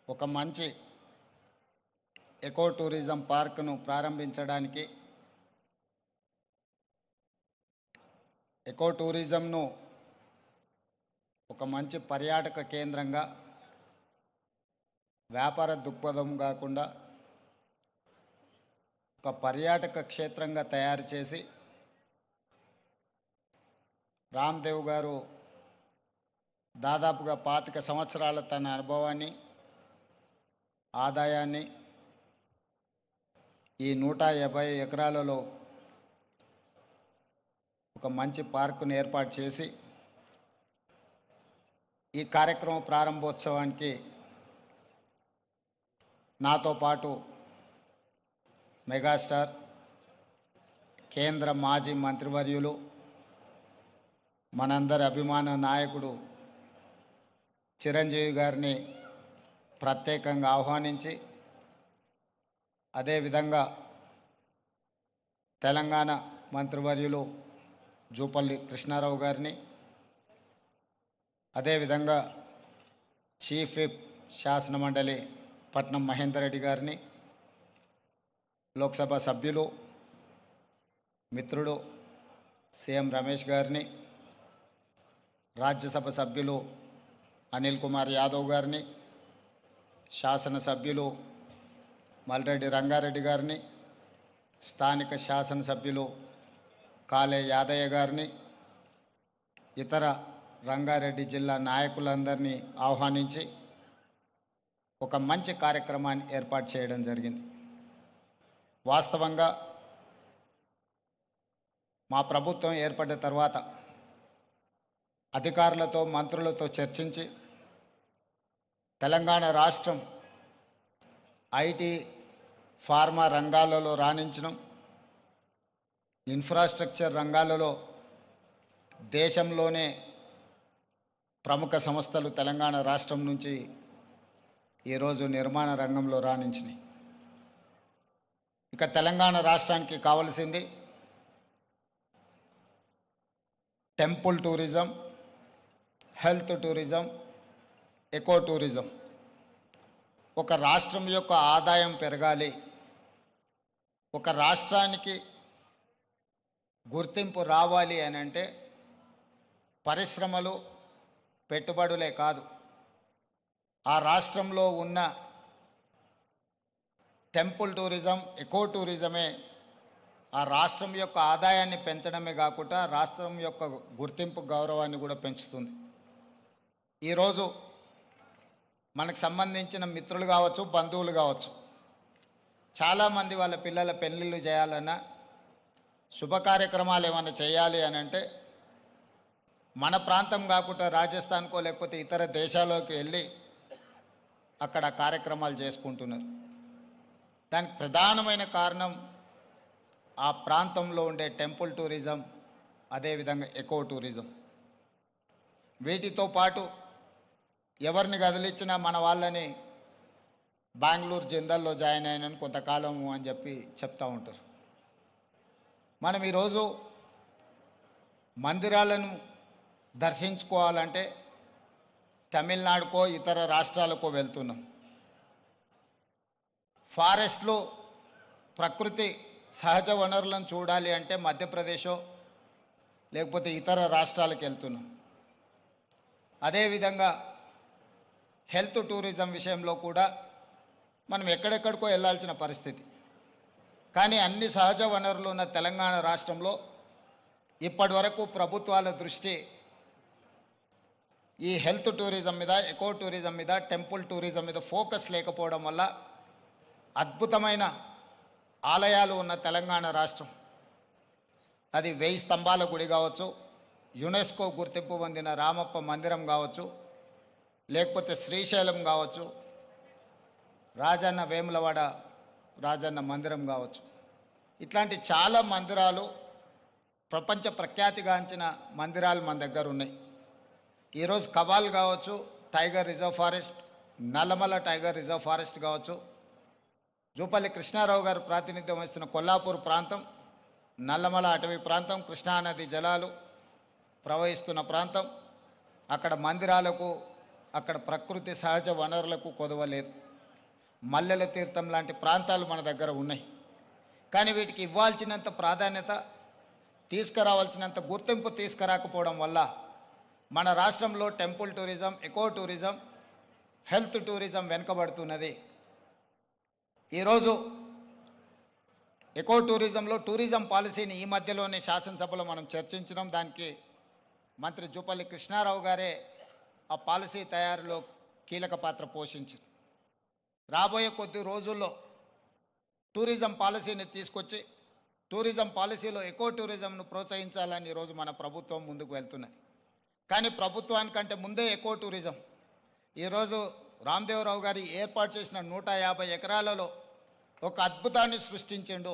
ఒక మంచి ఎకో టూరిజం పార్క్ను ప్రారంభించడానికి, ఎకో టూరిజంను ఒక మంచి పర్యాటక కేంద్రంగా, వ్యాపార దృక్పథం కాకుండా ఒక పర్యాటక క్షేత్రంగా తయారు చేసి రామ్దేవ్ గారు దాదాపుగా 25 సంవత్సరాల తన అనుభవాన్ని, ఆదాయాన్ని ఈ 150 ఎకరాలలో ఒక మంచి పార్కును ఏర్పాటు చేసి ఈ కార్యక్రమ ప్రారంభోత్సవానికి నాతో పాటు మెగాస్టార్, కేంద్ర మాజీ మంత్రివర్యులు, మనందరి అభిమాన నాయకుడు చిరంజీవి గారిని ప్రత్యేకంగా ఆహ్వానించి, అదేవిధంగా తెలంగాణ మంత్రివర్యులు జూపల్లి కృష్ణారావు గారిని, అదేవిధంగా చీఫ్ విప్ శాసనమండలి పట్నం మహేందర్ రెడ్డి గారిని, లోక్సభ సభ్యులు మిత్రుడు సీఎం రమేష్ గారిని, రాజ్యసభ సభ్యులు అనిల్ కుమార్ యాదవ్ గారిని, శాసనసభ్యులు మల్రెడ్డి రంగారెడ్డి గారిని, స్థానిక శాసనసభ్యులు కాలే యాదయ్య గారిని, ఇతర రంగారెడ్డి జిల్లా నాయకులందరినీ ఆహ్వానించి ఒక మంచి కార్యక్రమాన్ని ఏర్పాటు చేయడం జరిగింది. వాస్తవంగా మా ప్రభుత్వం ఏర్పడిన తర్వాత అధికారులతో, మంత్రులతో చర్చించి తెలంగాణ రాష్ట్రం ఐటీ, ఫార్మా రంగాలలో రాణించడం, ఇన్ఫ్రాస్ట్రక్చర్ రంగాలలో దేశంలోనే ప్రముఖ సంస్థలు తెలంగాణ రాష్ట్రం నుంచి ఈరోజు నిర్మాణ రంగంలో రాణించినాయి. ఇక తెలంగాణ రాష్ట్రానికి కావలసింది temple tourism, health tourism, eco tourism. ఒక రాష్ట్రం యొక్క ఆదాయం పెరగాలి, ఒక రాష్ట్రానికి గుర్తింపు రావాలి అని అంటే పరిశ్రమలు, పెట్టుబడులే కాదు, ఆ రాష్ట్రంలో ఉన్న టెంపుల్ టూరిజం, ఎకో టూరిజమే ఆ రాష్ట్రం యొక్క ఆదాయాన్ని పెంచడమే కాకుండా రాష్ట్రం యొక్క గుర్తింపు, గౌరవాన్ని కూడా పెంచుతుంది. ఈరోజు మనకు సంబంధించిన మిత్రులు కావచ్చు, బంధువులు కావచ్చు, చాలామంది వాళ్ళ పిల్లల పెళ్ళిళ్ళు చేయాలన్నా, శుభ కార్యక్రమాలు ఏమైనా చేయాలి అని అంటే మన ప్రాంతం కాకుండా రాజస్థాన్కో లేకపోతే ఇతర దేశాల్లోకి వెళ్ళి అక్కడ కార్యక్రమాలు చేసుకుంటున్నారు. దానికి ప్రధానమైన కారణం ఆ ప్రాంతంలో ఉండే టెంపుల్ టూరిజం, అదేవిధంగా ఎకో టూరిజం. వీటితో పాటు ఎవరిని కదిలించినా మన వాళ్ళని బెంగళూరు జిందాల్లో జాయిన్ అయినని కొంతకాలము అని చెప్పి చెప్తూ ఉంటారు. మనం ఈరోజు మందిరాలను దర్శించుకోవాలంటే తమిళనాడుకో ఇతర రాష్ట్రాలకో వెళ్తున్నాం. ఫారెస్ట్లో ప్రకృతి సహజ వనరులను చూడాలి అంటే మధ్యప్రదేశో లేకపోతే ఇతర రాష్ట్రాలకు వెళ్తున్నాం. అదేవిధంగా హెల్త్ టూరిజం విషయంలో కూడా మనం ఎక్కడెక్కడికో వెళ్ళాల్సిన పరిస్థితి. కానీ అన్ని సహజ వనరులు ఉన్న తెలంగాణ రాష్ట్రంలో ఇప్పటి వరకు ప్రభుత్వాల దృష్టి ఈ హెల్త్ టూరిజం మీద, ఎకో టూరిజం మీద, టెంపుల్ టూరిజం మీద ఫోకస్ లేకపోవడం వల్ల అద్భుతమైన ఆలయాలు ఉన్న తెలంగాణ రాష్ట్రం, అది 1000 స్తంభాల గుడి కావచ్చు, యునెస్కో గుర్తింపు పొందిన రామప్ప మందిరం కావచ్చు, లేకపోతే శ్రీశైలం కావచ్చు, రాజన్న వేములవాడ రాజన్న మందిరం కావచ్చు, ఇట్లాంటి చాలా మందిరాలు, ప్రపంచ ప్రఖ్యాతిగాంచిన మందిరాలు మన దగ్గర ఉన్నాయి. ఈరోజు కవాల్ కావచ్చు, tiger reserve forest, Nallamala tiger reserve forest కావచ్చు, జూపల్లి కృష్ణారావు గారు ప్రాతినిధ్యం వహిస్తున్న కొల్లాపూర్ ప్రాంతం, నల్లమల అటవీ ప్రాంతం, కృష్ణానది జలాలు ప్రవహిస్తున్న ప్రాంతం, అక్కడ మందిరాలకు, అక్కడ ప్రకృతి సహజ వనరులకు కొదవలేదు. మల్లెల తీర్థం లాంటి ప్రాంతాలు మన దగ్గర ఉన్నాయి. కానీ వీటికి ఇవ్వాల్సినంత ప్రాధాన్యత, తీసుకురావాల్సినంత గుర్తింపు తీసుకురాకపోవడం వల్ల మన రాష్ట్రంలో temple tourism, eco tourism, health tourism వెనుకబడుతున్నది. ఈరోజు ఎకో టూరిజంలో టూరిజం పాలసీని ఈ మధ్యలోనే శాసనసభలో మనం చర్చించినాం. దానికి మంత్రి జూపల్లి కృష్ణారావు గారే ఆ పాలసీ తయారీలో కీలక పాత్ర పోషించారు. రాబోయే కొద్ది రోజుల్లో టూరిజం పాలసీని తీసుకొచ్చి టూరిజం పాలసీలో ఎకో టూరిజంను ప్రోత్సహించాలని ఈరోజు మన ప్రభుత్వం ముందుకు వెళ్తున్నది. కానీ ప్రభుత్వానికంటే ముందే ఎకో టూరిజం ఈరోజు రామదేవరావు గారి ఏర్పాటు చేసిన 150 ఎకరాలలో ఒక అద్భుతాన్ని సృష్టించిండు.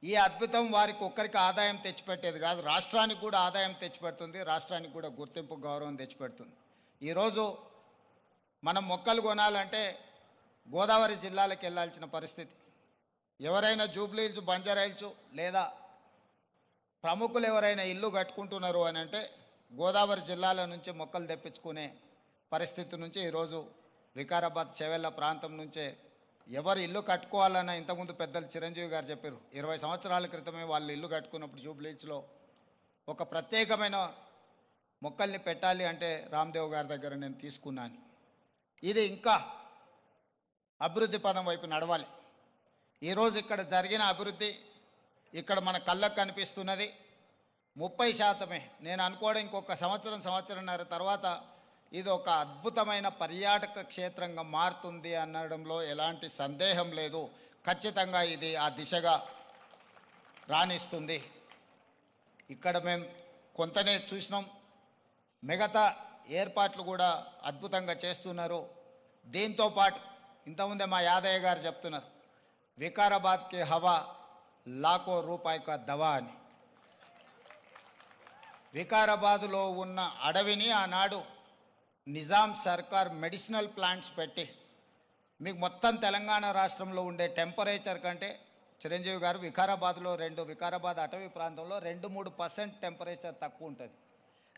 ఈ అద్భుతం వారికి ఒక్కరికి ఆదాయం తెచ్చిపెట్టేది కాదు, రాష్ట్రానికి కూడా ఆదాయం తెచ్చిపెడుతుంది, రాష్ట్రానికి కూడా గుర్తింపు, గౌరవం తెచ్చిపెడుతుంది. ఈరోజు మనం మొక్కలు కొనాలంటే గోదావరి జిల్లాలకు వెళ్ళాల్సిన పరిస్థితి. ఎవరైనా జూబ్లీ హిల్స్, బంజారా హిల్స్ లేదా ప్రముఖులు ఎవరైనా ఇల్లు కట్టుకుంటున్నారు అని అంటే గోదావరి జిల్లాల నుంచి మొక్కలు తెప్పించుకునే పరిస్థితి నుంచి ఈరోజు వికారాబాద్, చెవెళ్ళ ప్రాంతం నుంచే ఎవరు ఇల్లు కట్టుకోవాలన్నా, ఇంతకుముందు పెద్దలు చిరంజీవి గారు చెప్పారు, 20 సంవత్సరాల క్రితమే వాళ్ళు ఇల్లు కట్టుకున్నప్పుడు జూబ్లీ హిల్స్లో ఒక ప్రత్యేకమైన మొక్కల్ని పెట్టాలి అంటే రామ్దేవ్ గారి దగ్గర నేను తీసుకున్నాను. ఇది ఇంకా అభివృద్ధి పదం వైపు నడవాలి. ఈరోజు ఇక్కడ జరిగిన అభివృద్ధి ఇక్కడ మన కళ్ళకు కనిపిస్తున్నది 30%. నేను అనుకోవడం ఇంకొక సంవత్సరంన్నర తర్వాత ఇది ఒక అద్భుతమైన పర్యాటక క్షేత్రంగా మారుతుంది అనడంలో ఎలాంటి సందేహం లేదు. ఖచ్చితంగా ఇది ఆ దిశగా రాణిస్తుంది. ఇక్కడ మేము కొంతనే చూసినాం, మిగతా ఏర్పాట్లు కూడా అద్భుతంగా చేస్తున్నారు. దీంతో పాటు ఇంతకుముందే మా యాదయ్య గారు చెప్తున్నారు, వికారాబాద్కి హవా లాఖో రూపాయిక దవా అని. వికారాబాదులో ఉన్న అడవిని ఆనాడు నిజాం సర్కార్ మెడిసినల్ ప్లాంట్స్ పెట్టి మీకు మొత్తం తెలంగాణ రాష్ట్రంలో ఉండే టెంపరేచర్ కంటే చిరంజీవి గారు వికారాబాద్లో వికారాబాద్ అటవీ ప్రాంతంలో 2-3% టెంపరేచర్ తక్కువ ఉంటుంది.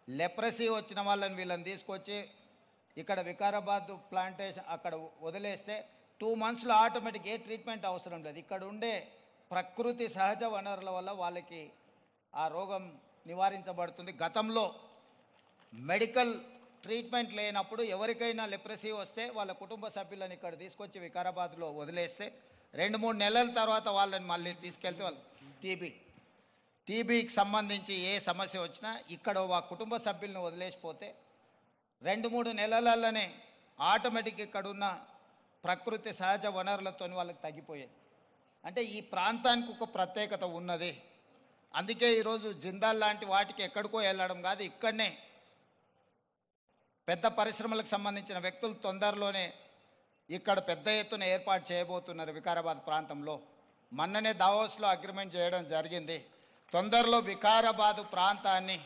లెప్రసీ వచ్చిన వాళ్ళని వీళ్ళని తీసుకొచ్చి ఇక్కడ వికారాబాద్ ప్లాంటేషన్ అక్కడ వదిలేస్తే 2 monthsలో ఆటోమేటిక్ ఏ ట్రీట్మెంట్ అవసరం లేదు. ఇక్కడ ఉండే ప్రకృతి సహజ వనరుల వల్ల వాళ్ళకి ఆ రోగం నివారించబడుతుంది. గతంలో మెడికల్ ట్రీట్మెంట్ లేనప్పుడు ఎవరికైనా లెప్రసీ వస్తే వాళ్ళ కుటుంబ సభ్యులను ఇక్కడ తీసుకొచ్చి వికారాబాద్లో వదిలేస్తే 2-3 నెలల తర్వాత వాళ్ళని మళ్ళీ తీసుకెళ్తే వాళ్ళు టీబీకి సంబంధించి ఏ సమస్య వచ్చినా ఇక్కడ ఆ కుటుంబ సభ్యులను వదిలేసిపోతే 2-3 నెలలలోనే ఆటోమేటిక్ ఇక్కడున్న ప్రకృతి సహజ వనరులతో వాళ్ళకి తగ్గిపోయేది. అంటే ఈ ప్రాంతానికి ఒక ప్రత్యేకత ఉన్నది. అందుకే ఈరోజు జిందాల్ లాంటి వాటికి ఎక్కడికో వెళ్ళడం కాదు, ఇక్కడనే పెద్ద పరిశ్రమలకు సంబంధించిన వ్యక్తులు తొందరలోనే ఇక్కడ పెద్ద ఎత్తున ఏర్పాటు చేయబోతున్నారు వికారాబాద్ ప్రాంతంలో. మొన్ననే దావోస్లో అగ్రిమెంట్ చేయడం జరిగింది. తొందరలో వికారాబాద్ ప్రాంతాన్ని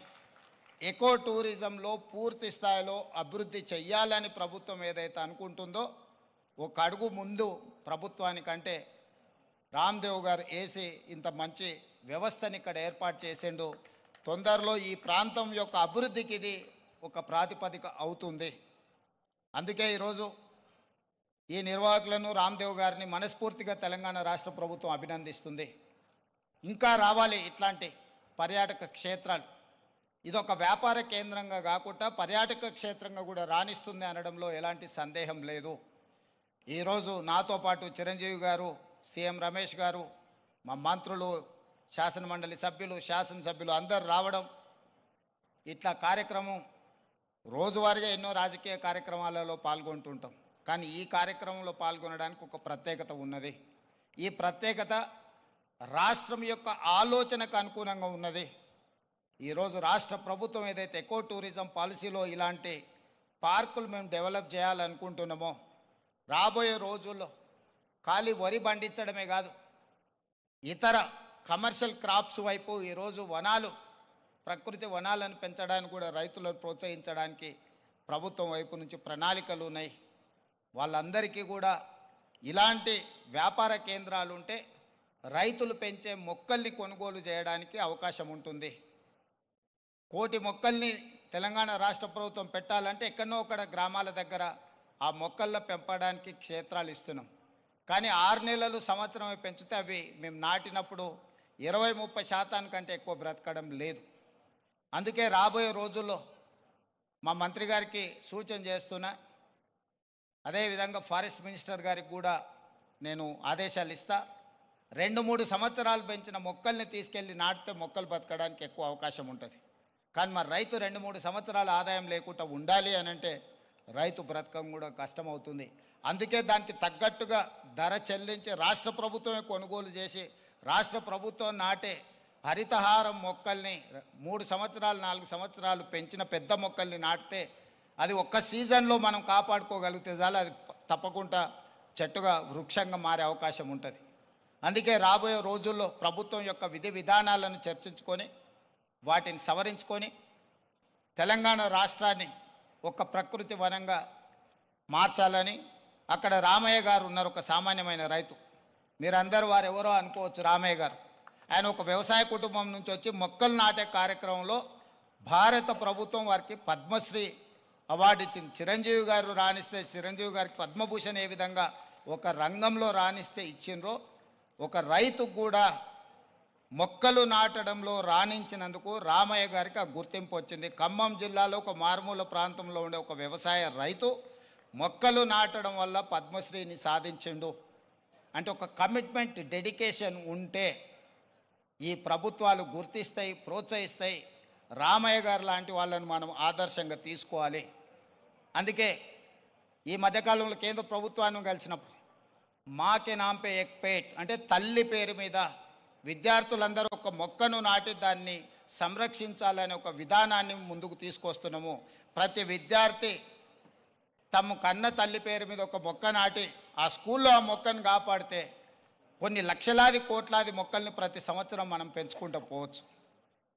ఎకో టూరిజంలో పూర్తి స్థాయిలో అభివృద్ధి చెయ్యాలని ప్రభుత్వం ఏదైతే అనుకుంటుందో ఒక అడుగు ముందు ప్రభుత్వానికంటే రామ్దేవ్ గారు వేసి ఇంత మంచి వ్యవస్థని ఇక్కడ ఏర్పాటు చేసిండు. తొందరలో ఈ ప్రాంతం యొక్క అభివృద్ధికి ఇది ఒక ప్రాతిపదిక అవుతుంది. అందుకే ఈరోజు ఈ నిర్వాహకులను రామ్దేవ్ గారిని మనస్ఫూర్తిగా తెలంగాణ రాష్ట్ర ప్రభుత్వం అభినందిస్తుంది. ఇంకా రావాలి ఇట్లాంటి పర్యాటక క్షేత్రాలు. ఇదొక వ్యాపార కేంద్రంగా కాకుండా పర్యాటక క్షేత్రంగా కూడా రాణిస్తుంది అనడంలో ఎలాంటి సందేహం లేదు. ఈరోజు నాతో పాటు చిరంజీవి గారు, సీఎం రమేష్ గారు, మా మంత్రులు, శాసనమండలి సభ్యులు, శాసనసభ్యులు అందరు రావడం, ఇట్లా కార్యక్రమం రోజువారీగా ఎన్నో రాజకీయ కార్యక్రమాలలో పాల్గొంటుంటాం. కానీ ఈ కార్యక్రమంలో పాల్గొనడానికి ఒక ప్రత్యేకత ఉన్నది. ఈ ప్రత్యేకత రాష్ట్రం యొక్క ఆలోచనకు అనుగుణంగా ఉన్నది. ఈరోజు రాష్ట్ర ప్రభుత్వం ఏదైతే ఎకో టూరిజం పాలసీలో ఇలాంటి పార్కులు మేము డెవలప్ చేయాలనుకుంటున్నామో రాబోయే రోజుల్లో ఖాళీ వరి పండించడమే కాదు, ఇతర కమర్షియల్ క్రాప్స్ వైపు ఈరోజు వనాలు, ప్రకృతి వనాలను పెంచడానికి కూడా రైతులను ప్రోత్సహించడానికి ప్రభుత్వం వైపు నుంచి ప్రణాళికలు ఉన్నాయి. వాళ్ళందరికీ కూడా ఇలాంటి వ్యాపార కేంద్రాలు ఉంటే రైతులు పెంచే మొక్కల్ని కొనుగోలు చేయడానికి అవకాశం ఉంటుంది. 1,000 మొక్కల్ని తెలంగాణ రాష్ట్ర ప్రభుత్వం పెట్టాలంటే ఎక్కడో ఒకడ గ్రామాల దగ్గర ఆ మొక్కలను పెంపడానికి క్షేత్రాలు ఇస్తున్నాం. కానీ 6 నెలలు సంవత్సరం పెంచితే అవి మేము నాటినప్పుడు 20-30% కంటే ఎక్కువ బ్రతకడం లేదు. అందుకే రాబోయే రోజుల్లో మా మంత్రి గారికి సూచన చేస్తున్నా, అదేవిధంగా ఫారెస్ట్ మినిస్టర్ గారికి కూడా నేను ఆదేశాలు ఇస్తా. 2-3 సంవత్సరాలు పెంచిన మొక్కల్ని తీసుకెళ్ళి నాటితే మొక్కలు బతకడానికి ఎక్కువ అవకాశం ఉంటుంది. కానీ మరి రైతు 2-3 సంవత్సరాల ఆదాయం లేకుండా ఉండాలి అని అంటే రైతు బ్రతకం కూడా కష్టమవుతుంది. అందుకే దానికి తగ్గట్టుగా ధర చెల్లించి రాష్ట్ర ప్రభుత్వమే కొనుగోలు చేసి రాష్ట్ర ప్రభుత్వం నాటే హరితహారం మొక్కల్ని 3 సంవత్సరాలు 4 సంవత్సరాలు పెంచిన పెద్ద మొక్కల్ని నాటితే అది ఒక్క సీజన్లో మనం కాపాడుకోగలిగితే చాలు, అది తప్పకుండా చెట్టుగా వృక్షంగా మారే అవకాశం ఉంటుంది. అందుకే రాబోయే రోజుల్లో ప్రభుత్వం యొక్క విధి విధానాలను చర్చించుకొని వాటిని సవరించుకొని తెలంగాణ రాష్ట్రాన్ని ఒక ప్రకృతి వనంగా మార్చాలని. అక్కడ రామయ్య గారు ఉన్నారు, ఒక సామాన్యమైన రైతు. మీరందరూ వారు ఎవరో అనుకోవచ్చు. రామయ్య గారు ఆయన ఒక వ్యవసాయ కుటుంబం నుంచి వచ్చి మొక్కలు నాటే కార్యక్రమంలో భారత ప్రభుత్వం వారికి పద్మశ్రీ అవార్డు ఇచ్చింది. చిరంజీవి గారు రాణిస్తే చిరంజీవి గారికి పద్మభూషణ్ ఏ విధంగా ఒక రంగంలో రాణిస్తే ఇచ్చిండ్రో, ఒక రైతుకు కూడా మొక్కలు నాటడంలో రాణించినందుకు రామయ్య గారికి ఆ గుర్తింపు వచ్చింది. ఖమ్మం జిల్లాలో ఒక మారుమూల ప్రాంతంలో ఉండే ఒక వ్యవసాయ రైతు మొక్కలు నాటడం వల్ల పద్మశ్రీని సాధించిండు. అంటే ఒక కమిట్మెంట్, డెడికేషన్ ఉంటే ఈ ప్రభుత్వాలు గుర్తిస్తాయి, ప్రోత్సహిస్తాయి. రామయ్య గారు లాంటి వాళ్ళని మనం ఆదర్శంగా తీసుకోవాలి. అందుకే ఈ మధ్యకాలంలో కేంద్ర ప్రభుత్వాన్ని కలిసినప్పుడు మాకే నాంపే ఎక్ పేట్ అంటే తల్లి పేరు మీద విద్యార్థులందరూ ఒక మొక్కను నాటి దాన్ని సంరక్షించాలనే ఒక విధానాన్ని ముందుకు తీసుకొస్తున్నాము. ప్రతి విద్యార్థి తమ కన్న తల్లి పేరు మీద ఒక మొక్క నాటి ఆ స్కూల్లో ఆ మొక్కను కాపాడితే కొన్ని లక్షలాది కోట్లాది మొక్కల్ని ప్రతి సంవత్సరం మనం పెంచుకుంటూ పోవచ్చు.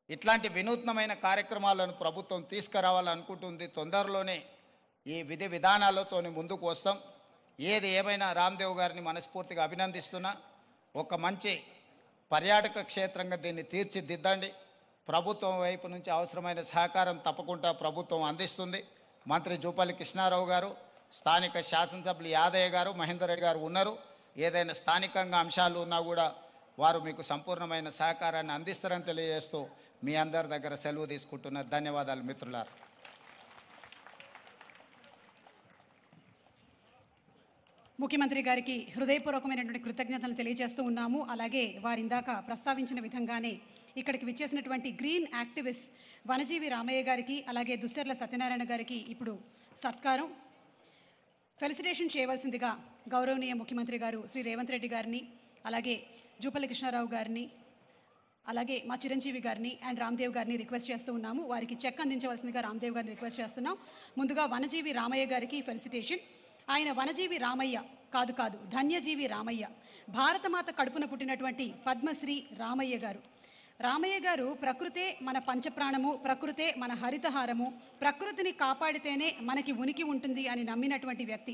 ఇట్లాంటి వినూత్నమైన కార్యక్రమాలను ప్రభుత్వం తీసుకురావాలనుకుంటుంది. తొందరలోనే ఈ విధి విధానాలతో ముందుకు వస్తాం. ఏది ఏమైనా రామ్దేవ్ గారిని మనస్ఫూర్తిగా అభినందిస్తున్నా. ఒక మంచి పర్యాటక క్షేత్రంగా దీన్ని తీర్చిదిద్దండి. ప్రభుత్వం వైపు నుంచి అవసరమైన సహకారం తప్పకుండా ప్రభుత్వం అందిస్తుంది. మంత్రి జూపల్లి కృష్ణారావు గారు, స్థానిక శాసనసభ్యులు యాదయ్య గారు, మహేందర్ రెడ్డి గారు ఉన్నారు. ఏదైనా స్థానికంగా అంశాలు ఉన్నా కూడా వారు మీకు సంపూర్ణమైన సహకారాన్ని అందిస్తారని తెలియజేస్తూ మీ అందరి దగ్గర సెలవు తీసుకుంటున్నారు. ధన్యవాదాలు మిత్రులారా. ముఖ్యమంత్రి గారికి హృదయపూర్వకమైనటువంటి కృతజ్ఞతలు తెలియజేస్తూ ఉన్నాము. అలాగే వారు ఇందాక ప్రస్తావించిన విధంగానే ఇక్కడికి విచ్చేసినటువంటి గ్రీన్ యాక్టివిస్ట్ వనజీవి రామయ్య గారికి, అలాగే దుస్సర్ల సత్యనారాయణ గారికి ఇప్పుడు సత్కారం ఫెలిసిటేషన్ చేయవలసిందిగా గౌరవనీయ ముఖ్యమంత్రి గారు శ్రీ రేవంత్ రెడ్డి గారిని, అలాగే జూపల్లి కృష్ణారావు గారిని, అలాగే మా చిరంజీవి గారిని అండ్ రామ్దేవ్ గారిని రిక్వెస్ట్ చేస్తూ ఉన్నాము. వారికి చెక్ అందించవలసిందిగా రామ్దేవ్ గారిని రిక్వెస్ట్ చేస్తున్నాం. ముందుగా వనజీవి రామయ్య గారికి ఫెలిసిటేషన్. ఆయన వనజీవి రామయ్య కాదు, ధన్యజీవి రామయ్య, భారతమాత కడుపున పుట్టినటువంటి పద్మశ్రీ రామయ్య గారు. రామయ్య గారు ప్రకృతే మన పంచప్రాణము, ప్రకృతే మన హరితహారము, ప్రకృతిని కాపాడితేనే మనకి ఉనికి ఉంటుంది అని నమ్మినటువంటి వ్యక్తి.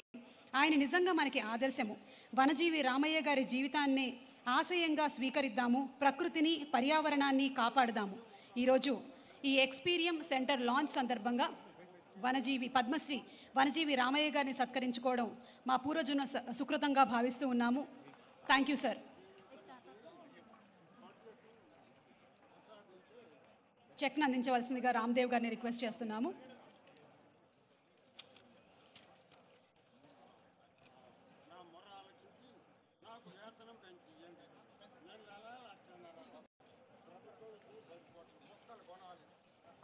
ఆయన నిజంగా మనకి ఆదర్శము. వనజీవి రామయ్య గారి జీవితాన్ని ఆశయంగా స్వీకరిద్దాము, ప్రకృతిని పర్యావరణాన్ని కాపాడదాము. ఈరోజు ఈ ఎక్స్పీరియం సెంటర్ లాంచ్ సందర్భంగా పద్మశ్రీ వనజీవి రామయ్య గారిని సత్కరించుకోవడం మా పూర్వజన్మ సుకృతంగా భావిస్తూ ఉన్నాము. Thank you sir. చెక్ను అందించవలసిందిగా రామ్దేవ్ గారిని రిక్వెస్ట్ చేస్తున్నాము.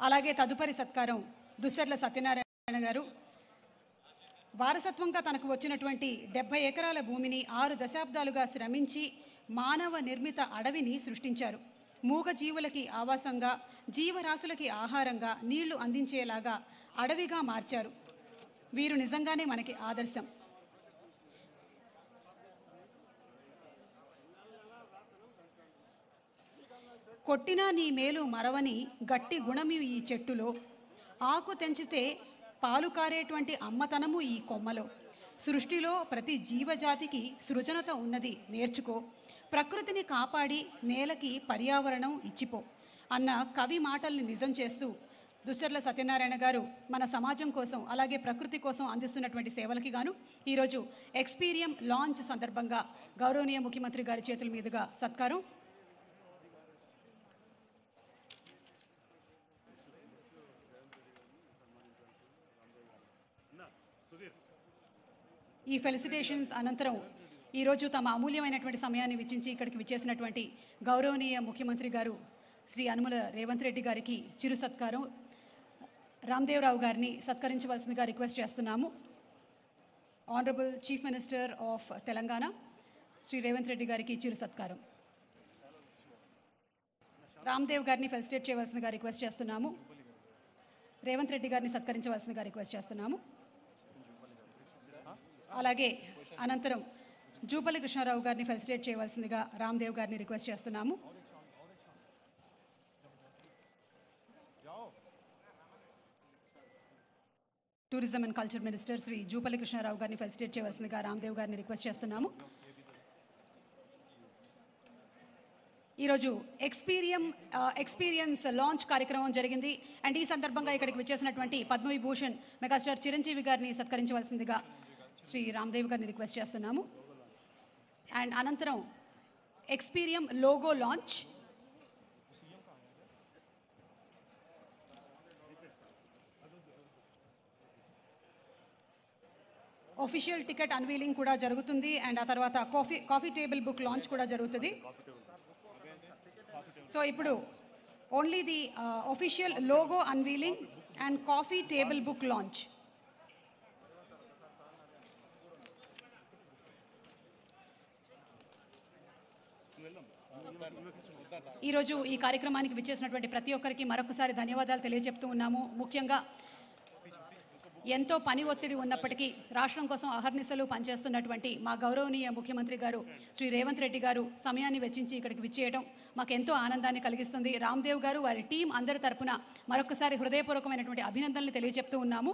అలాగే తదుపరి సత్కారం దుస్సర్ల సత్యనారాయణ గారు. వారసత్వంగా తనకు వచ్చినటువంటి 70 ఎకరాల భూమిని 6 దశాబ్దాలుగా శ్రమించి మానవ నిర్మిత అడవిని సృష్టించారు. మూగ జీవులకి ఆవాసంగా, జీవరాశులకి ఆహారంగా, నీళ్లు అందించేలాగా అడవిగా మార్చారు. వీరు నిజంగానే మనకి ఆదర్శం. కొట్టినా నీ మేలు మరవని గట్టి గుణము ఈ చెట్టులో, ఆకు తెంచితే పాలు కారేటువంటి అమ్మతనము ఈ కొమ్మలో, సృష్టిలో ప్రతి జీవజాతికి సృజనత ఉన్నది నేర్చుకో, ప్రకృతిని కాపాడి నేలకి పర్యావరణం ఇచ్చిపో అన్న కవి మాటల్ని నిజం చేస్తూ దుస్సర్ల సత్యనారాయణ గారు మన సమాజం కోసం, అలాగే ప్రకృతి కోసం అందిస్తున్నటువంటి సేవలకి గాను ఈరోజు ఎక్స్పీరియం లాంచ్ సందర్భంగా గౌరవనీయ ముఖ్యమంత్రి గారి చేతుల మీదుగా సత్కారం. ఈ ఫెలిసిటేషన్స్ అనంతరం ఈరోజు తమ అమూల్యమైనటువంటి సమయాన్ని వెచ్చించి ఇక్కడికి విచ్చేసినటువంటి గౌరవనీయ ముఖ్యమంత్రి గారు శ్రీ యనుమల రేవంత్ రెడ్డి గారికి చిరు సత్కారం రామ్దేవరావు గారిని సత్కరించవలసిందిగా రిక్వెస్ట్ చేస్తున్నాము. Honourable chief minister of Telangana Shri Revanth Reddy గారికి చిరు సత్కారం. రామ్దేవ్ గారిని ఫెలిసిటేట్ చేయవలసిందిగా రిక్వెస్ట్ చేస్తున్నాము. రేవంత్ రెడ్డి గారిని సత్కరించవలసిందిగా రిక్వెస్ట్ చేస్తున్నాము. అలాగే అనంతరం జూపల్లి కృష్ణారావు గారిని ఫెలిసిటేట్ చేయవలసిందిగా రామ్దేవ్ గారిని రిక్వెస్ట్ చేస్తున్నాము. Tourism and culture minister Shri Jupally Krishna Rao గారిని ఫెలిసిటేట్ చేయవలసిందిగా రామ్దేవ్ గారిని రిక్వెస్ట్ చేస్తున్నాము. ఈరోజు ఎక్స్పీరియన్స్ లాంచ్ కార్యక్రమం జరిగింది. అండ్ ఈ సందర్భంగా ఇక్కడికి వచ్చేసినటువంటి పద్మవిభూషణ్ మెగాస్టార్ చిరంజీవి గారిని సత్కరించవలసిందిగా శ్రీ రామ్దేవ్ గారిని రిక్వెస్ట్ చేస్తున్నాము. అండ్ అనంతరం Experium logo launch, official ticket unveiling కూడా జరుగుతుంది. అండ్ ఆ తర్వాత కాఫీ టేబుల్ బుక్ లాంచ్ కూడా జరుగుతుంది. సో ఇప్పుడు only the official logo unveiling and coffee table book launch. ఈరోజు ఈ కార్యక్రమానికి విచ్చేసినటువంటి ప్రతి ఒక్కరికి మరొకసారి ధన్యవాదాలు తెలియజెప్తూ ఉన్నాము. ముఖ్యంగా ఎంతో పని ఒత్తిడి ఉన్నప్పటికీ రాష్ట్రం కోసం అహర్నిశలు పనిచేస్తున్నటువంటి మా గౌరవనీయ ముఖ్యమంత్రి గారు శ్రీ రేవంత్ రెడ్డి గారు సమయాన్ని వెచ్చించి ఇక్కడికి విచ్చేయడం మాకెంతో ఆనందాన్ని కలిగిస్తుంది. రామ్దేవ్ గారు వారి టీం అందరి తరపున మరొకసారి హృదయపూర్వకమైనటువంటి అభినందనలు తెలియజెప్తూ ఉన్నాము.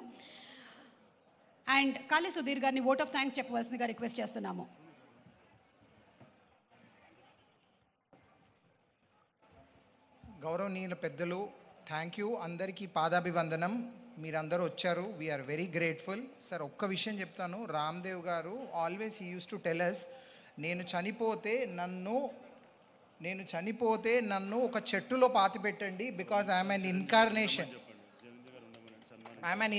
అండ్ కాళీ సుధీర్ గారిని ఓట్ ఆఫ్ థ్యాంక్స్ చెప్పవలసిందిగా రిక్వెస్ట్ చేస్తున్నాము. గౌరవనీయుల పెద్దలు, థ్యాంక్ యూ. అందరికీ పాదాభివందనం. మీరందరూ వచ్చారు, వీఆర్ వెరీ గ్రేట్ఫుల్. సార్ ఒక్క విషయం చెప్తాను. రామ్దేవ్ గారు always he use to tell us, నేను చనిపోతే నన్ను ఒక చెట్టులో పాతి పెట్టండి, because I'm an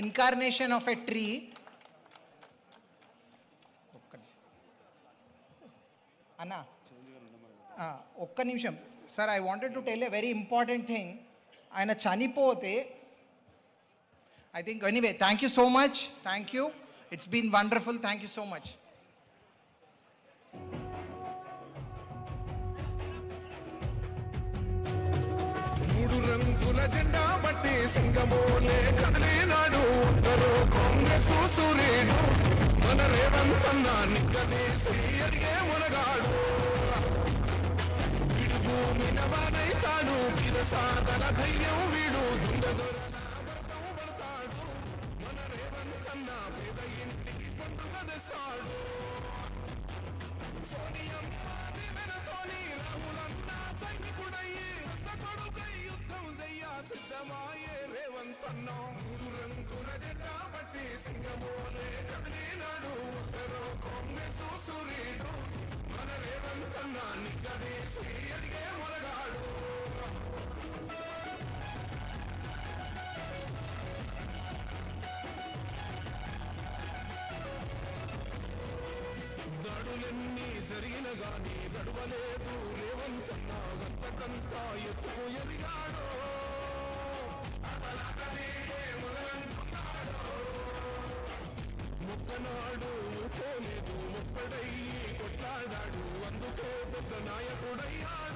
incarnation of a tree. అన్నా ఒక్క నిమిషం sir, I wanted to tell a very important thing. ఆయన చనిపోతే I think anyway, thank you so much. Thank you, it's been wonderful. Thank you so much. మూడు రంగుల జెండా బట్టి సింగమోలే కదిలినాడు అందరూ కాంగ్రెస్ సూర్యుడు మన రేవంత్ అన్న నిగ్గదీసి అడిగే మునగాడు వీడు భూమి నవానైతాడు విరసాదల ధైర్యం వీడు దుండదొరల భరతం పడతాడు మన రేవంత్ అన్న పేద ఇంటికి పండుగ తెస్తాడు సోనియమ్మ దివెనతోని రాహులన్న సైనికుడయ్యి కొడుకై యుద్ధం చెయ్య సిద్ధమాయే రేవంత్ అన్న మూడు రంగుల జెండా బట్టి సింగమోలే కదిలినాడు ఉత్తరో కాంగ్రెస్ సూర్యుడు మన రేవంత్ అన్న నిగ్గదీసి అడిగే మొరగాడు దాడులన్నీ జరిగిన గాని గడవలేదు రేవంత్ అన్న గంతకంతా ఎత్తుకు ఎదిగాడు మొక్కనాడు పోలేదు ఒక్కడయ్యి కొట్లాడాడు అందుకే పెద్ద నాయకుడయ్యాడు